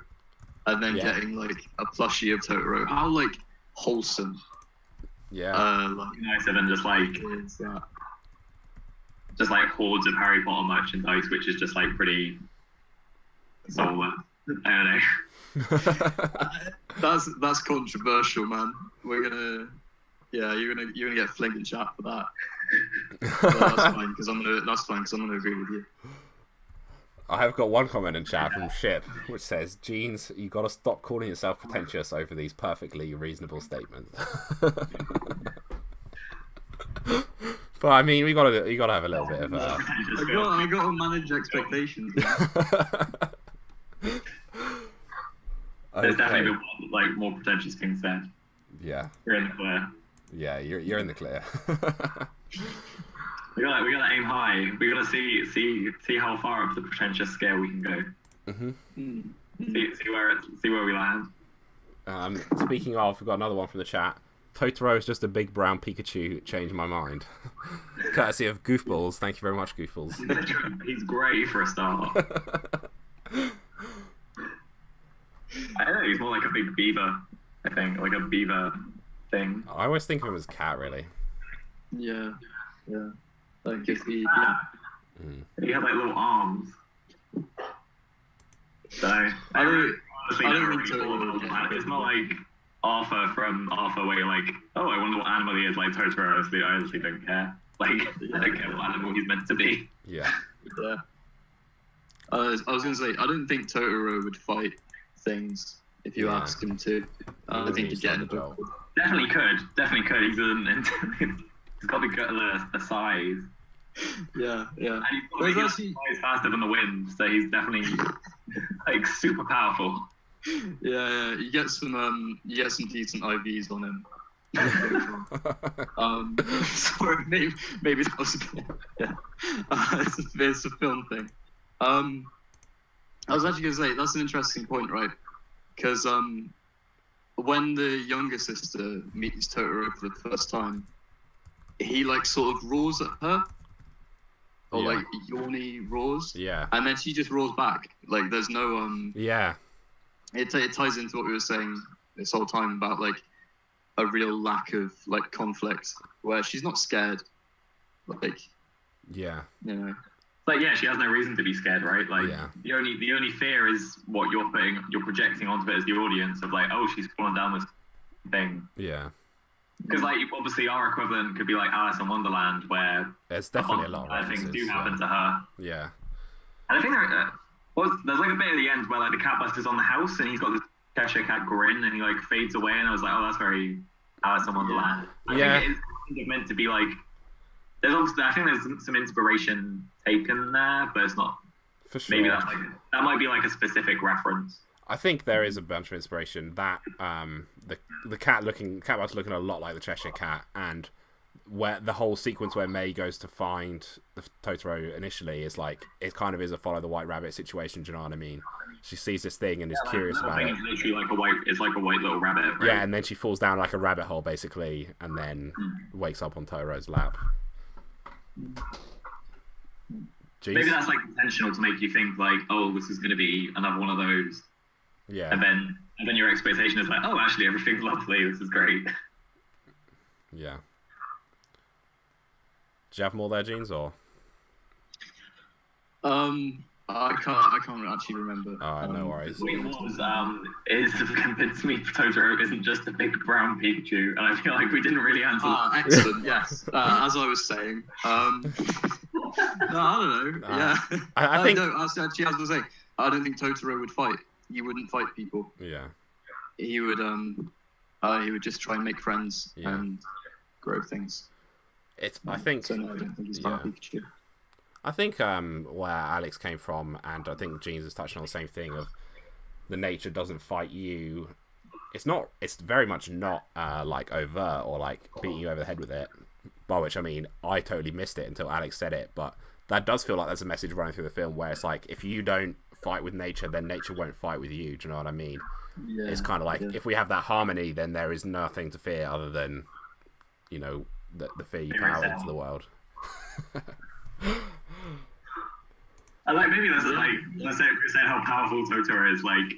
and then getting like a plushie of Totoro. How like wholesome. Yeah. Like, nicer than just like hordes of Harry Potter merchandise, which is just like pretty soulless. I don't know. That's controversial, man. You're gonna get flinged in chat for that. But that's fine because I'm gonna agree with you. I have got one comment in chat from Ship, which says, "Jeans, you gotta stop calling yourself pretentious over these perfectly reasonable statements." But I mean, you gotta have a little bit of. I gotta manage expectations. There's definitely been like more pretentious things said. Yeah. You're in the clear. Yeah, you're in the clear. we gotta aim high. We gotta see how far up the pretentious scale we can go. See where we land. Speaking of, we've got another one from the chat. Totoro is just a big brown Pikachu. Changed my mind. Courtesy of Goofballs. Thank you very much, Goofballs. He's great for a start. I don't know, he's more like a big beaver, I think, like a beaver thing. I always think of him as a cat, really. Yeah. Like if he had like little arms. So I don't think so. It's not like Arthur from Arthur where you're like, oh, I wonder what animal he is, like Totoro. I honestly don't care. Like, I don't care what animal he's meant to be. Yeah. I was gonna say, I don't think Totoro would fight things if you asked him to. I think he'd get in the book. Definitely could. He's got the size. Yeah. And he's flies faster than the wind, so he's definitely like super powerful. Yeah. You get some decent IVs on him. Sorry, maybe that was a bit. Yeah. It's a film thing. I was actually going to say, that's an interesting point, right? Because when the younger sister meets Totoro for the first time, he like sort of roars at her. Or like yawny roars. Yeah. And then she just roars back. Like there's no Yeah. It ties into what we were saying this whole time about like a real lack of like conflict where she's not scared. Like you know. Like she has no reason to be scared, right? Like the only fear is what you're projecting onto it as the audience of like, oh, she's fallen down this thing. Yeah. Because like obviously our equivalent could be like Alice in Wonderland, where there's definitely a lot of things do happen to her. Yeah. And I think there's like a bit at the end where like the cat buster's on the house and he's got this Cheshire Cat grin and he like fades away and I was like, oh, that's very Alice in Wonderland. I think it is meant to be like. I think there's some inspiration taken there, but it's not. For sure. Maybe that might be like a specific reference. I think there is a bunch of inspiration. That the cat buster looking a lot like the Cheshire Cat, and where the whole sequence where May goes to find the Totoro initially is like, it kind of is a follow the white rabbit situation. Do you know what I mean? She sees this thing and is curious about it. It's literally like a white. It's like a white little rabbit. Right? Yeah, and then she falls down like a rabbit hole basically, and then wakes up on Totoro's lap. Jeez. Maybe that's like intentional to make you think like, oh, this is going to be another one of those. Yeah. And then your expectation is like, oh, actually everything's lovely. This is great. Yeah. Do you have more there, Jeans, or? I can't actually remember. Oh, no worries. What it was is to convince me Totoro isn't just a big brown Pikachu, and I feel like we didn't really answer. Excellent. Yes. As I was saying. No, I don't know. Yeah. I think. No, actually, as I was saying, I don't think Totoro would fight. He wouldn't fight people. Yeah. He would just try and make friends and grow things. I think. So no, I don't think he's brown Pikachu. I think where Alex came from, and I think Jeans is touching on the same thing of the nature doesn't fight you. It's very much not like overt or like beating you over the head with it. By which I mean, I totally missed it until Alex said it, but that does feel like there's a message running through the film where it's like, if you don't fight with nature, then nature won't fight with you. Do you know what I mean? Yeah, it's kind of like, if we have that harmony, then there is nothing to fear other than, you know, the fear you put out into the world. I like, maybe that's like, let's say how powerful Totoro is. Like,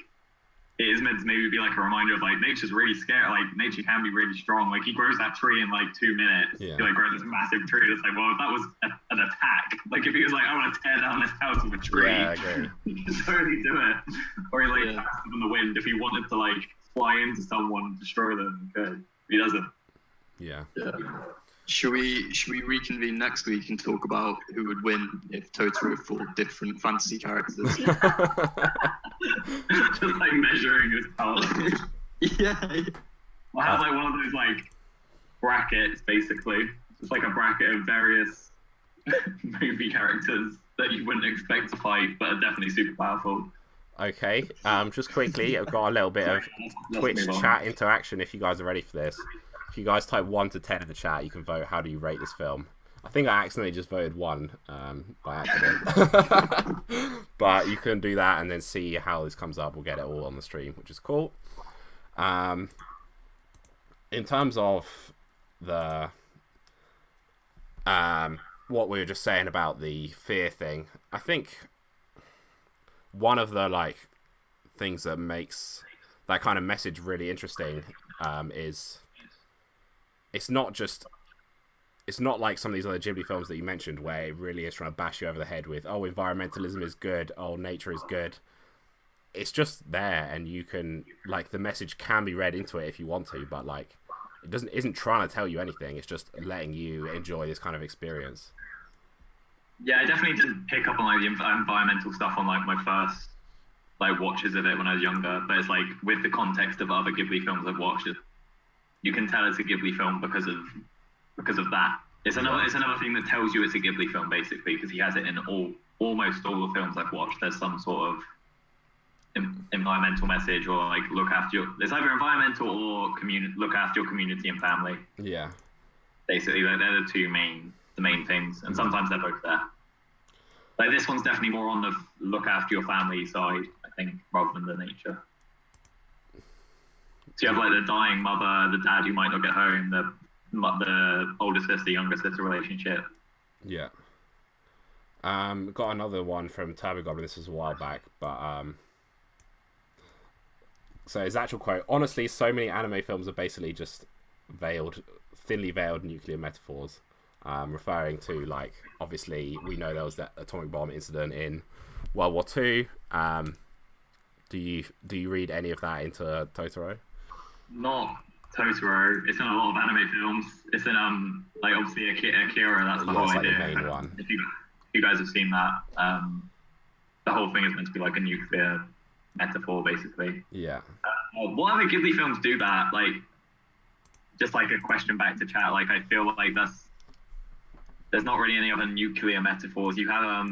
it is meant to maybe be like a reminder of like, nature's really scary. Like, nature can be really strong. Like, he grows that tree in like 2 minutes. Yeah. He like grows this massive tree. It's like, well, if that was an attack, like if he was like, I want to tear down this house with a tree, he could totally do it. Or he like faster than the wind. If he wanted to like fly into someone and destroy them, he could. He doesn't. Yeah. Should we reconvene next week and talk about who would win if Totoro fought different fantasy characters? Just like measuring his power. Yeah. We'll have like one of those like brackets, basically. Just like a bracket of various movie characters that you wouldn't expect to fight, but are definitely super powerful. Okay. Just quickly, I've got a little bit of Twitch chat interaction. If you guys are ready for this. If you guys type 1 to 10 in the chat, you can vote how do you rate this film. I think I accidentally just voted 1 by accident. But you can do that and then see how this comes up. We'll get it all on the stream, which is cool. In terms of the what we were just saying about the fear thing, I think one of the like things that makes that kind of message really interesting is it's not like some of these other Ghibli films that you mentioned where it really is trying to bash you over the head with, oh, environmentalism is good, oh, nature is good. It's just there, and you can, like, the message can be read into it if you want to, but like it isn't trying to tell you anything. It's just letting you enjoy this kind of experience. Yeah, I definitely didn't pick up on like the environmental stuff on like my first like watches of it when I was younger, but it's like with the context of other Ghibli films I've watched, you can tell it's a Ghibli film because of that. It's another thing that tells you it's a Ghibli film basically, because he has it in almost all the films I've watched. There's some sort of environmental message, or like look after your. It's either environmental or look after your community and family. Yeah. Basically, they're the main things, and sometimes they're both there. Like this one's definitely more on the look after your family side, I think, rather than the nature. So you have like the dying mother, the dad who might not get home, the older sister, younger sister relationship. Yeah. Got another one from Tabby Goblin. This was a while back, but so his actual quote: honestly, so many anime films are basically just thinly veiled nuclear metaphors, referring to, like, obviously we know there was that atomic bomb incident in World War II. Do you read any of that into Totoro? Not Totoro. It's in a lot of anime films. It's in like obviously Akira. That's the whole idea. The main one. If you guys have seen that, the whole thing is meant to be like a nuclear metaphor, basically. Yeah. What other Ghibli films do that? Like, just like a question back to chat. Like, I feel like there's not really any other nuclear metaphors. You have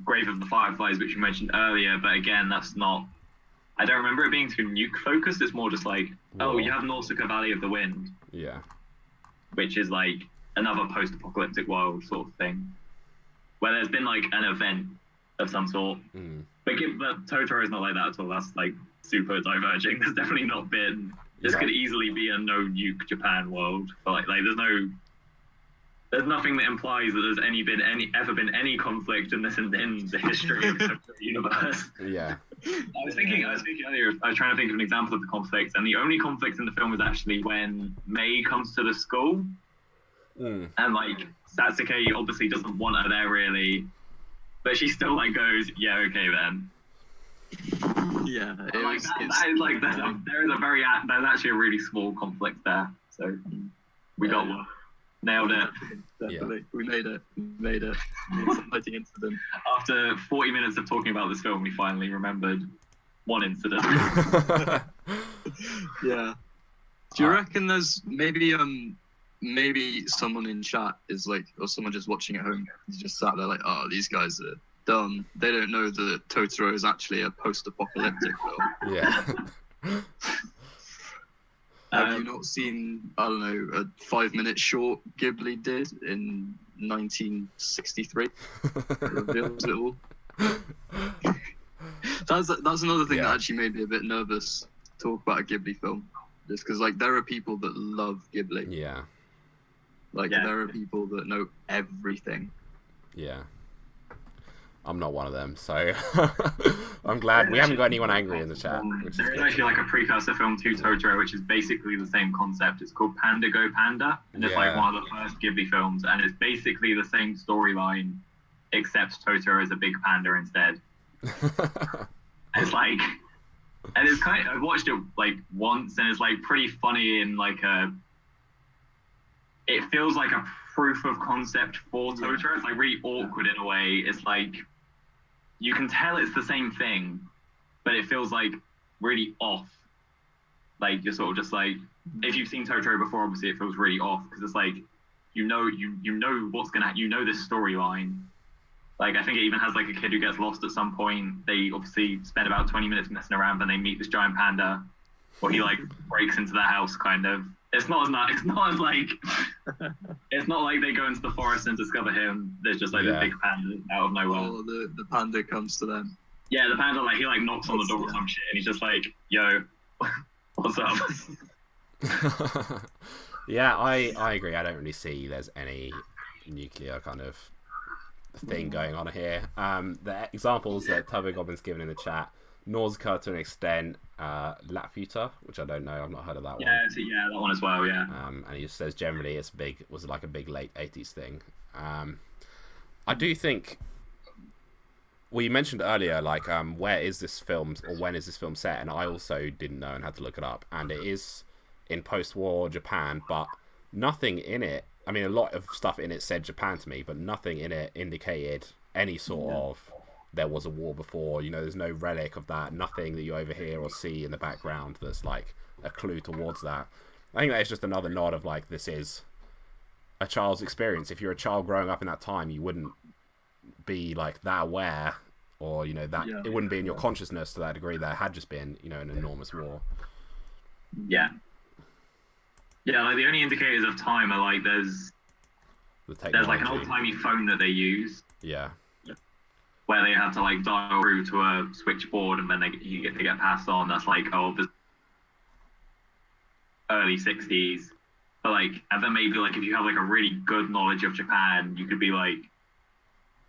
Grave of the Fireflies, which you mentioned earlier, but again, that's not. I don't remember it being too nuke focused. It's more just like, oh, you have Nausicaa Valley of the Wind. Yeah. Which is like another post-apocalyptic world sort of thing, where there's been like an event of some sort. But Totoro is not like that at all. That's like super diverging. There's definitely not been. This could easily be a no nuke Japan world, but like there's nothing that implies that there's ever been any conflict in the history of the universe. Yeah. I was thinking earlier. I was trying to think of an example of the conflict, and the only conflict in the film is actually when Mei comes to the school, and like Satsuki obviously doesn't want her there really, but she still like goes, yeah, okay then. Yeah, there's actually a really small conflict there. So we got one. Nailed it. Definitely. Yeah. We made it. It's an exciting incident. After 40 minutes of talking about this film, we finally remembered one incident. Yeah. Do you reckon there's maybe someone in chat is like, or someone just watching at home is just sat there like, oh, these guys are dumb. They don't know that Totoro is actually a post-apocalyptic film. Yeah. Have you not seen, I don't know, a 5-minute short Ghibli did in 1963? Reveals it all. That's another thing that actually made me a bit nervous to talk about a Ghibli film. Just because, like, there are people that love Ghibli. Yeah. Like, there are people that know everything. Yeah. I'm not one of them, so I'm glad we haven't got anyone angry in the chat. There is actually like a precursor film to Totoro, which is basically the same concept. It's called Panda Go Panda, and it's like one of the first Ghibli films, and it's basically the same storyline, except Totoro is a big panda instead. It's like, and it's kind of, I watched it like once, and it's like pretty funny in like it feels like a proof of concept for Totoro. It's like really awkward in a way. It's like, you can tell it's the same thing, but it feels like really off. Like you're sort of just like, if you've seen Totoro before, obviously it feels really off because it's like, you know what's gonna, this storyline. Like I think it even has like a kid who gets lost at some point. They obviously spend about 20 minutes messing around, and they meet this giant panda, or he like breaks into their house kind of. It's not like they go into the forest and discover him. There's just like this big panda out of nowhere. Oh, the panda comes to them. Yeah, the panda like he like knocks on the door or some shit, and he's just like, "Yo, what's up?" Yeah, I agree. I don't really see there's any nuclear kind of thing going on here. The examples that Turbo Goblin's given in the chat. Nausicaa to an extent, Laputa, which I don't know, I've not heard of that one. Yeah, that one as well, yeah. And he just says generally was like a big late 80s thing. I do think, well, you mentioned earlier, like, where is this film, or when is this film set? And I also didn't know and had to look it up. And it is in post-war Japan, but nothing in it, I mean, a lot of stuff in it said Japan to me, but nothing in it indicated any sort of there was a war before, there's no relic of that, nothing that you overhear or see in the background that's like a clue towards that. I think that is just another nod of like, this is a child's experience. If you're a child growing up in that time, you wouldn't be like that aware, or it wouldn't be in your consciousness to that degree. There had just been an enormous war. Like the only indicators of time are like there's like an old-timey phone that they use, where they have to like dial through to a switchboard, and then they get passed on. That's like the early 60s. But like, and then maybe like if you have like a really good knowledge of Japan, you could be like,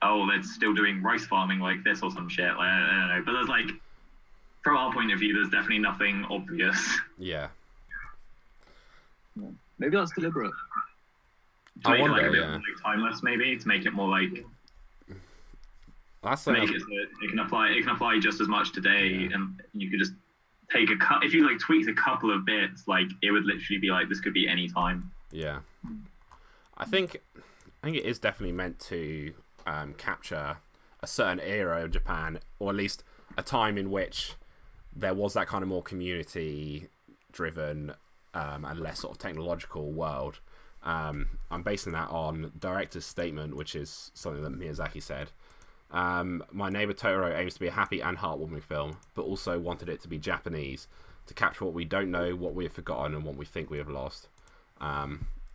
oh, they're still doing rice farming like this or some shit. Like, I don't know. But there's like, from our point of view, there's definitely nothing obvious. Yeah. Maybe that's deliberate. To make it like a bit more like timeless, maybe, to make it more like. That's make it so it can apply just as much today, and you could just take if you like tweak a couple of bits, like it would literally be like this could be any time. Yeah, I think it is definitely meant to capture a certain era of Japan, or at least a time in which there was that kind of more community-driven and less sort of technological world. I'm basing that on director's statement, which is something that Miyazaki said. My Neighbour Totoro aims to be a happy and heartwarming film, but also wanted it to be Japanese, to capture what we don't know, what we have forgotten, and what we think we have lost.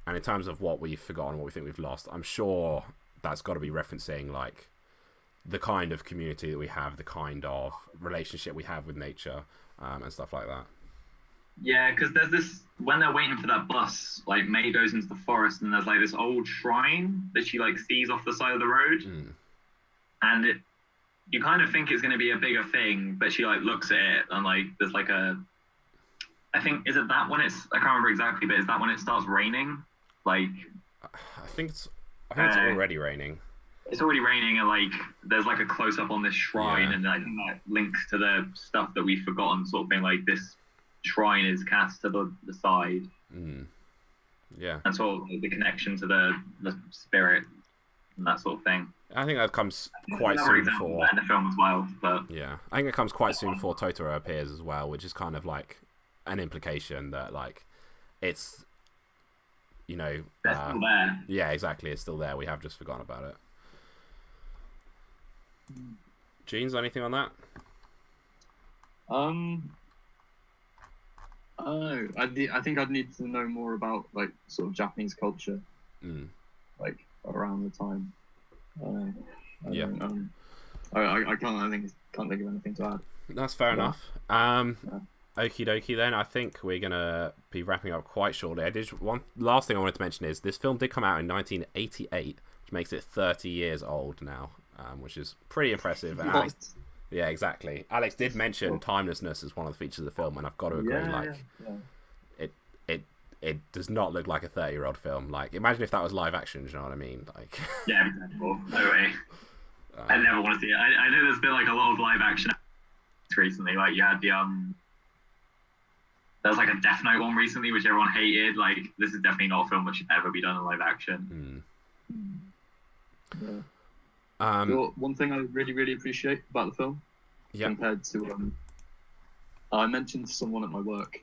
And in terms of what we've forgotten, what we think we've lost, I'm sure that's got to be referencing like the kind of community that we have, the kind of relationship we have with nature, and stuff like that. Yeah, because there's this, when they're waiting for that bus, like May goes into the forest and there's like this old shrine that she like sees off the side of the road. And you kind of think it's going to be a bigger thing, but she like looks at it and like there's like I think, is it that when it's, I can't remember exactly, but is that when it starts raining? Like, I think it's already raining. It's already raining, and like there's like a close up on this shrine, and I think that links to the stuff that we've forgotten, sort of thing. Like this shrine is cast to the side. Yeah. And sort of the connection to the spirit and that sort of thing. I think that comes quite soon before in the film as well. But yeah, I think it comes quite soon before Totoro appears as well, which is kind of like an implication that like it's, you know, it's still there. Yeah, exactly. It's still there. We have just forgotten about it. Jeans, anything on that? I think I'd need to know more about like sort of Japanese culture, like around the time. I can't think of anything to add. That's fair enough. Okie dokie then. I think we're gonna be wrapping up quite shortly. One last thing I wanted to mention is this film did come out in 1988, which makes it 30 years old now, which is pretty impressive. And Alex, yeah, exactly. Alex did mention timelessness as one of the features of the film, and I've got to agree. It does not look like a 30-year-old film. Like, imagine if that was live action. Do you know what I mean? Like, yeah, no way. I never want to see it. I know there's been like a lot of live action recently. Like, you had the there's like a Death Note one recently, which everyone hated. Like, this is definitely not a film that should ever be done in live action. One thing I really, really appreciate about the film, compared to I mentioned to someone at my work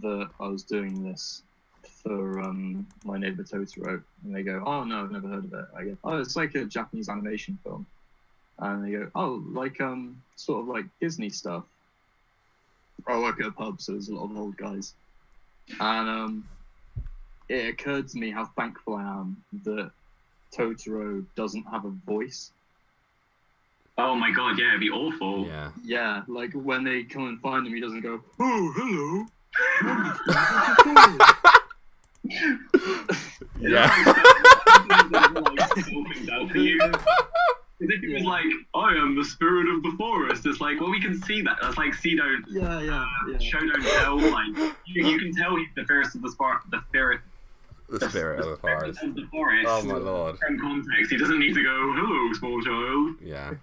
that I was doing this for my Neighbour Totoro, and they go, "Oh no, I've never heard of it." I go, "Oh, it's like a Japanese animation film," and they go, "Oh, like sort of like Disney stuff." I work at a pub, so there's a lot of old guys, and it occurred to me how thankful I am that Totoro doesn't have a voice. Oh my god, yeah, it'd be awful. Yeah, like when they come and find him, he doesn't go, "Oh, hello." If it was like, I am the spirit of the forest, it's like, well, we can see that. That's like, see don't, show don't tell. Like, you can tell he's the spirit of the spirit. The spirit of the forest. Oh my lord. In context, he doesn't need to go, "Hello, small child." Yeah.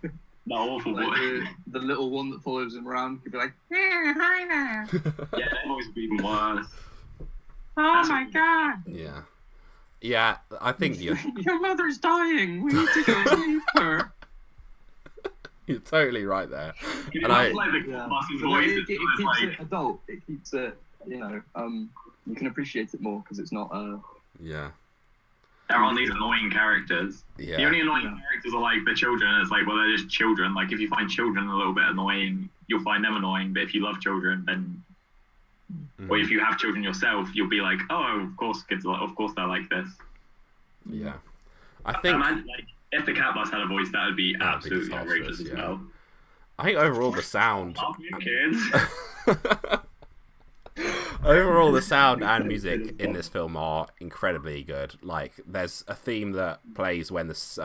That awful like boy. The little one that follows him around could be like, "Hi there." Yeah, that voice would be even worse. Oh my god. Yeah. Yeah, I think your mother's dying. We need to go save her. You're totally right there. And it keeps it adult. It keeps it, you can appreciate it more because it's not yeah. There aren't these annoying characters. Yeah. The only annoying characters are like the children. It's like, well, they're just children. Like, if you find children a little bit annoying, you'll find them annoying. But if you love children, then, or if you have children yourself, you'll be like, oh, of course, kids, of course, they're like this. Yeah, I think. Imagine, like, if the cat bus had a voice, that would be absolutely outrageous as well. I think overall the sound. Love you, kids. Overall, the sound and music in this film are incredibly good. Like, there's a theme that plays when this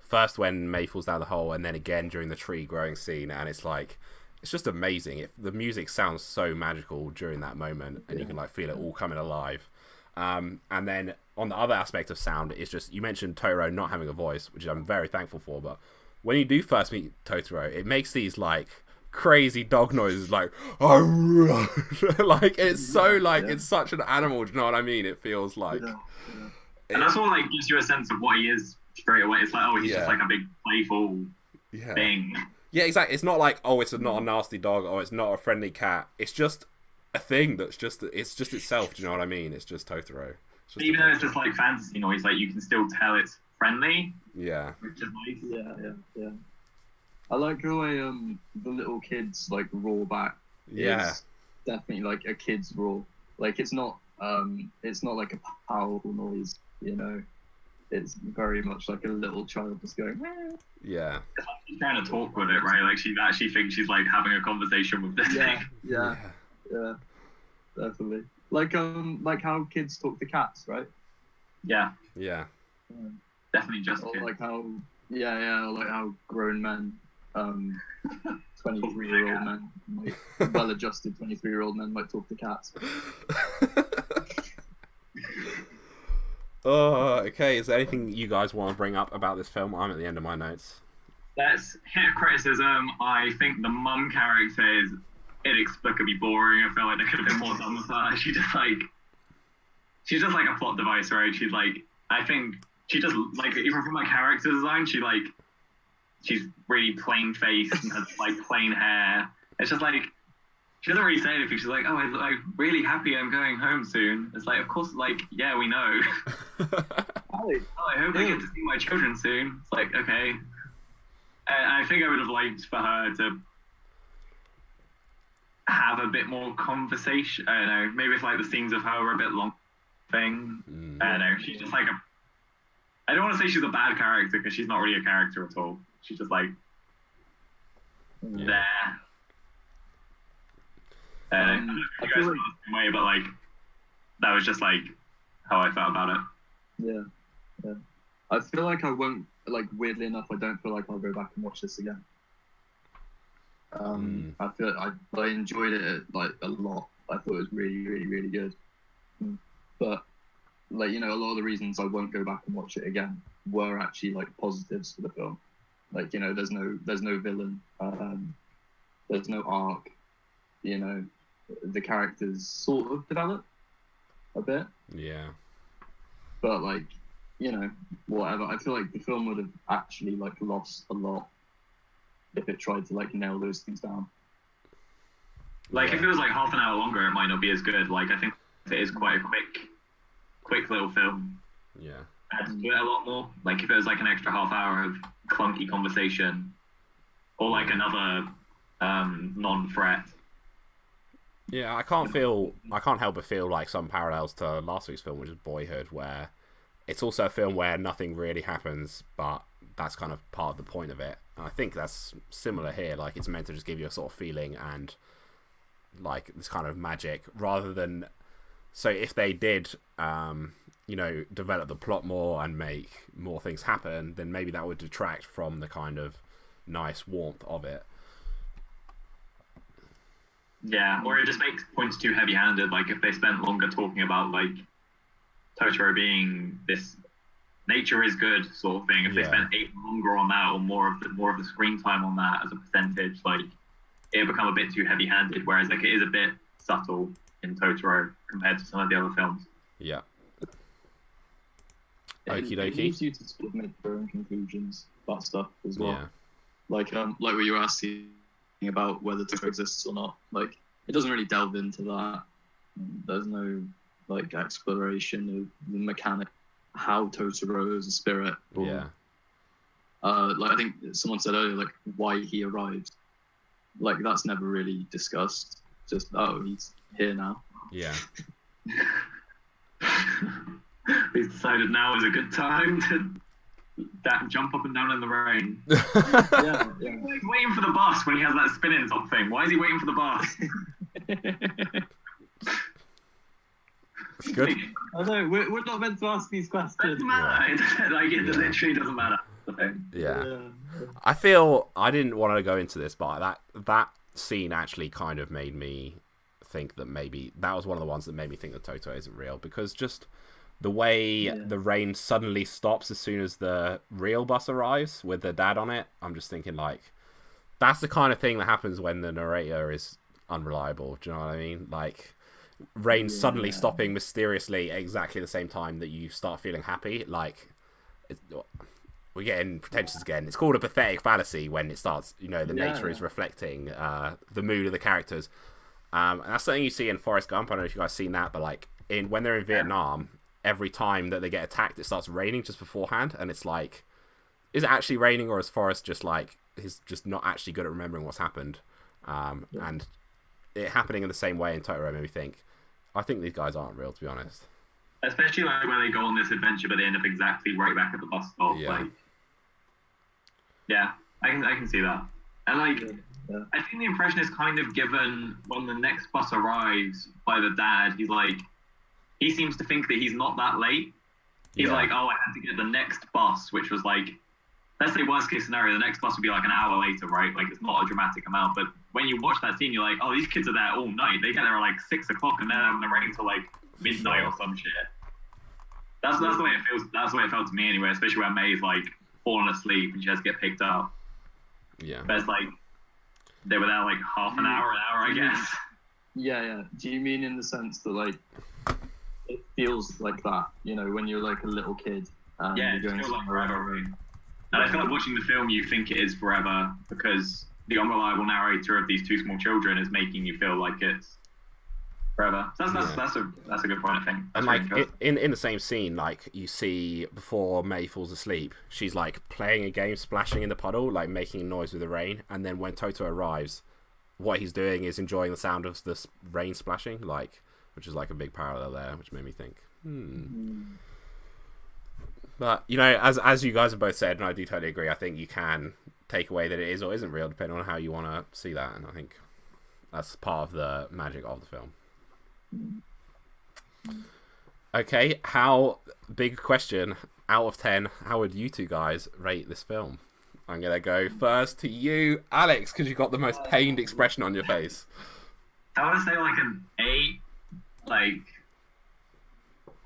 first when May falls down the hole, and then again during the tree growing scene, and it's like, it's just amazing. The music sounds so magical during that moment, and you can like feel it all coming alive. And then on the other aspect of sound, it's just, you mentioned Totoro not having a voice, which I'm very thankful for. But when you do first meet Totoro, it makes these like crazy dog noises, like like it's so like it's such an animal. Do you know what I mean? It feels like, and that's all like gives you a sense of what he is straight away. It's like, oh, he's just like a big playful thing. Yeah, exactly. It's not like, oh, it's not a nasty dog, or it's not a friendly cat. It's just a thing that's just itself. Do you know what I mean? It's just Totoro. Even though it's just like fantasy noise, like you can still tell it's friendly. Yeah. Which is nice. Yeah. I like the way the little kids like roar back. Yeah. It's definitely like a kid's roar. Like, it's not It's not like a powerful noise, you know. It's very much like a little child just going. Meh. Yeah. She's trying to talk with it, right? Like she actually thinks she's like having a conversation with this thing. Yeah, definitely. Like how kids talk to cats, right? Yeah, definitely just Or kids. like how like how grown men, 23-year-old men, well-adjusted 23-year-old men might talk to cats. Oh, okay. Is there anything you guys want to bring up about this film? I'm at the end of my notes. Let's hit criticism. I think the mum character is inexplicably boring. I feel like there could have been more done with her. She's just like a plot device, right? She's like, I think she just like, even from her character design, she's really plain faced and has like plain hair. It's just like, she doesn't really say anything. She's like, oh, I'm really happy I'm going home soon. It's like, of course, like, yeah, we know. I hope I get to see my children soon. It's like, okay. I think I would have liked for her to have a bit more conversation. I don't know. Maybe if like the scenes of her were a bit long thing. I don't know. She's just like I don't want to say she's a bad character because she's not really a character at all. She's just like there. I don't know if you guys feel the same way, but like that was just like how I felt about it. Yeah. I feel like I won't, like, weirdly enough, I don't feel like I'll go back and watch this again. I feel I enjoyed it like a lot. I thought it was really, really, really good. But like, you know, a lot of the reasons I won't go back and watch it again were actually like positives for the film. Like, you know, there's no villain, there's no arc, you know, the characters sort of develop a bit. Yeah. But like, you know, whatever. I feel like the film would have actually like lost a lot if it tried to like nail those things down. Like if it was like half an hour longer, it might not be as good. Like I think it is quite a quick little film. Yeah. I'd do it a lot more. Like if it was like an extra half hour of clunky conversation, or like another non-threat. Yeah, I can't help but feel like some parallels to last week's film, which is Boyhood, where it's also a film where nothing really happens, but that's kind of part of the point of it. And I think that's similar here. Like, it's meant to just give you a sort of feeling and like this kind of magic, rather than. So if they did, you know, develop the plot more and make more things happen, then maybe that would detract from the kind of nice warmth of it. Yeah, or it just makes points too heavy-handed. Like if they spent longer talking about like Totoro being this nature is good sort of thing. If they spent longer on that, or more of the screen time on that as a percentage, like it become a bit too heavy-handed. Whereas like it is a bit subtle in Totoro compared to some of the other films. Yeah. It leaves you to sort of make your own conclusions about stuff as well. Yeah. Like what you were asking about whether Totoro exists or not. Like it doesn't really delve into that. There's no like exploration of the mechanic, how Totoro is a spirit. Or, like I think someone said earlier, like why he arrived. Like that's never really discussed. Just he's here now. Yeah. He's decided now is a good time to jump up and down in the rain. yeah. He's waiting for the bus when he has that spinning top thing. Why is he waiting for the bus? It's good. I know, we're not meant to ask these questions. It doesn't matter. It literally doesn't matter. Yeah. I feel I didn't want to go into this, but that scene actually kind of made me think that maybe that was one of the ones that made me think that Totoro isn't real, because just the way the rain suddenly stops as soon as the real bus arrives with the dad on it, I'm just thinking like that's the kind of thing that happens when the narrator is unreliable. Do you know what I mean? Like rain suddenly stopping mysteriously at exactly the same time that you start feeling happy. Like we're getting pretentious again. It's called a pathetic fallacy when it starts, you know, the nature is reflecting the mood of the characters. And that's something you see in Forrest Gump. I don't know if you guys seen that, but like when they're in Vietnam, every time that they get attacked, it starts raining just beforehand, and it's like, is it actually raining, or is Forrest just like he's just not actually good at remembering what's happened? And it happening in the same way in Totoro made me think, I think these guys aren't real, to be honest. Especially like when they go on this adventure, but they end up exactly right back at the bus stop. Yeah. Like, yeah, I can see that. And like, I think the impression is kind of given when the next bus arrives by the dad. He's like, he seems to think that he's not that late. He's like, oh, I had to get the next bus, which was like, let's say worst case scenario, the next bus would be like an hour later, right? Like, it's not a dramatic amount. But when you watch that scene, you're like, oh, these kids are there all night. They get there at like 6 o'clock and they're having the rain till like midnight or some shit. That's the way it feels. That's the way it felt to me anyway, especially when May's like falling asleep and she has to get picked up. Yeah. But it's like, they were there like half an hour, I guess. Yeah. Do you mean in the sense that like it feels like that, you know, when you're like a little kid and Yeah, you're it going feels like somewhere forever. around? And I feel like watching the film, you think it is forever because the unreliable narrator of these two small children is making you feel like it's forever. So that's a good point, I think. And That's like really in the same scene, like you see before May falls asleep, she's like playing a game, splashing in the puddle, like making noise with the rain. And then when Toto arrives, what he's doing is enjoying the sound of the rain splashing, like, which is like a big parallel there, which made me think, But, you know, as you guys have both said, and I do totally agree, I think you can take away that it is or isn't real, depending on how you want to see that. And I think that's part of the magic of the film. Okay, big question, out of 10, how would you two guys rate this film? I'm going to go first to you, Alex, because you've got the most pained expression on your face. I would say like an 8. Like,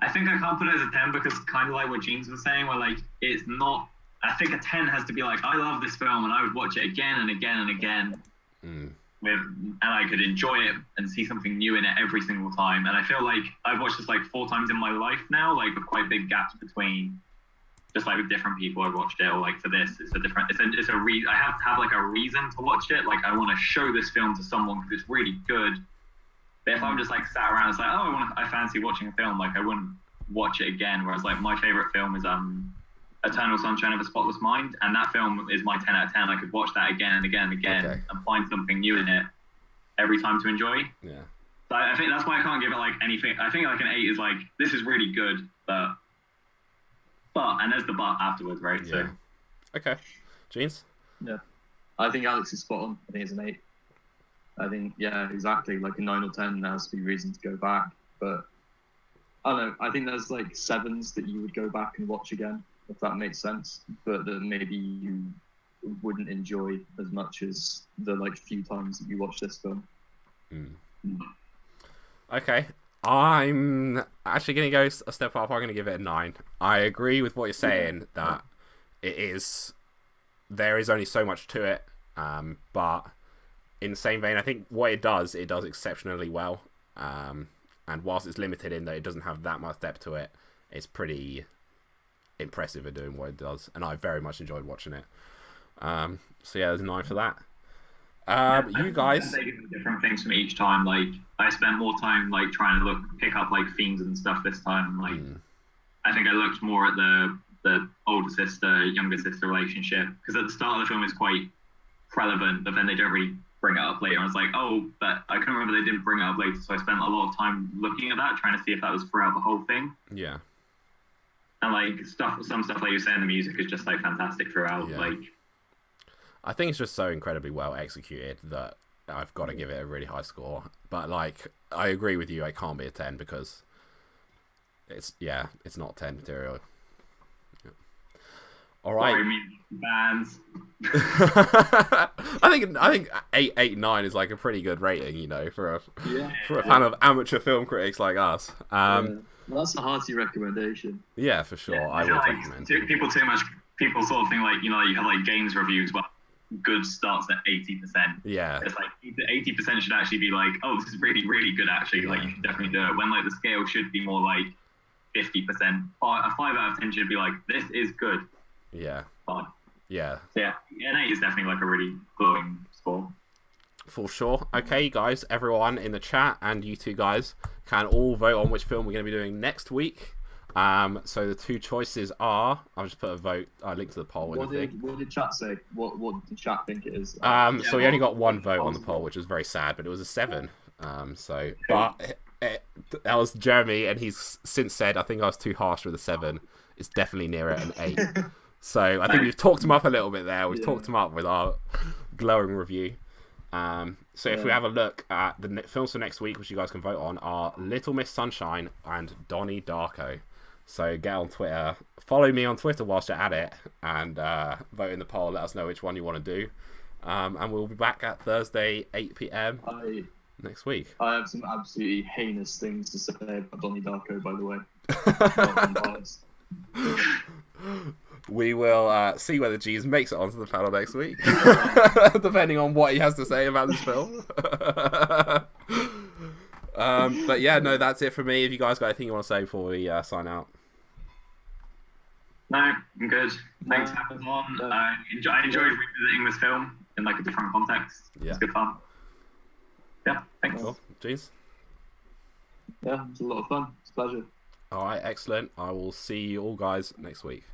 I think I can't put it as a 10 because kind of like what Jeans was saying, where like it's not. I think a 10 has to be like, I love this film and I would watch it again and again and again, and I could enjoy it and see something new in it every single time. And I feel like I've watched this like 4 times in my life now, like with quite big gaps between. Just like with different people, I watched it. Or like for this, it's a different. I have to have like a reason to watch it. Like I want to show this film to someone because it's really good. But if I'm just like sat around, it's like, oh, I fancy watching a film. Like I wouldn't watch it again. Whereas like my favorite film is Eternal Sunshine of a Spotless Mind, and that film is my 10 out of 10. I could watch that again and again and again and find something new in it every time to enjoy. Yeah. So I think that's why I can't give it like anything. I think like an 8 is like, this is really good, but and there's the but afterwards, right? Yeah. So okay, Jeans. Yeah, I think Alex is spot on. I think it's an 8. I think exactly. Like a 9 or 10, there has to be reason to go back. But I don't know. I think there's like 7s that you would go back and watch again, if that makes sense. But that maybe you wouldn't enjoy as much as the like few times that you watch this film. Okay. I'm actually going to go a step up. I'm going to give it a 9. I agree with what you're saying, that there is only so much to it. But in the same vein, I think what it does exceptionally well. And whilst it's limited in that it doesn't have that much depth to it, it's pretty impressive at doing what it does. And I very much enjoyed watching it. So yeah, there's a 9 for that. You guys, different things from each time. Like I spent more time like trying to pick up like themes and stuff this time. Like I think I looked more at the older sister, younger sister relationship, because at the start of the film it's quite relevant, but then they don't really bring it up later. I was like, oh, but I couldn't remember they didn't bring it up later, so I spent a lot of time looking at that, trying to see if that was throughout the whole thing. Yeah. And like some stuff like you're saying, the music is just like fantastic throughout. Yeah. Like. I think it's just so incredibly well executed that I've got to give it a really high score. But like, I agree with you, it can't be a 10 because it's not 10 material. Yeah. All right. Sorry, bands. I think 8, 9 is like a pretty good rating, you know, for a fan of amateur film critics like us. Well, that's a hearty recommendation. Yeah, for sure. Yeah, I would like, recommend. People sort of think like, you know, you have like games reviews, but good starts at 80%. Yeah. It's like 80% should actually be like, oh, this is really, really good actually. Like you should definitely do it. When like the scale should be more like 50%. A 5 out of 10 should be like, this is good. Yeah. 5. Yeah. So yeah, an 8 is definitely like a really glowing score. For sure. Okay, guys, everyone in the chat and you two guys can all vote on which film we're going to be doing next week. So the 2 choices are, I'll just put a vote, I linked to the poll. What did chat say? What did chat think it is? So we only got 1 vote on the poll, which was very sad, but it was a 7. But That was Jeremy, and he's since said, I think I was too harsh with a 7. It's definitely nearer an 8. So I think we've talked him up a little bit there. We've talked him up with our glowing review. So if we have a look at the films for next week, which you guys can vote on, are Little Miss Sunshine and Donnie Darko. So get on Twitter, follow me on Twitter whilst you're at it, and vote in the poll. Let us know which one you want to do. And we'll be back at Thursday, 8 p.m. next week. I have some absolutely heinous things to say about Donnie Darko, by the way. We will see whether Jeeves makes it onto the panel next week, depending on what he has to say about this film. But yeah, no, that's it for me. If you guys got anything you want to say before we sign out? No, I'm good. Thanks for having us on. I enjoyed revisiting this film in like a different context. Yeah. It's good fun. Yeah, thanks. Cool. Jeez. Yeah, it's a lot of fun. It's a pleasure. All right, excellent. I will see you all guys next week.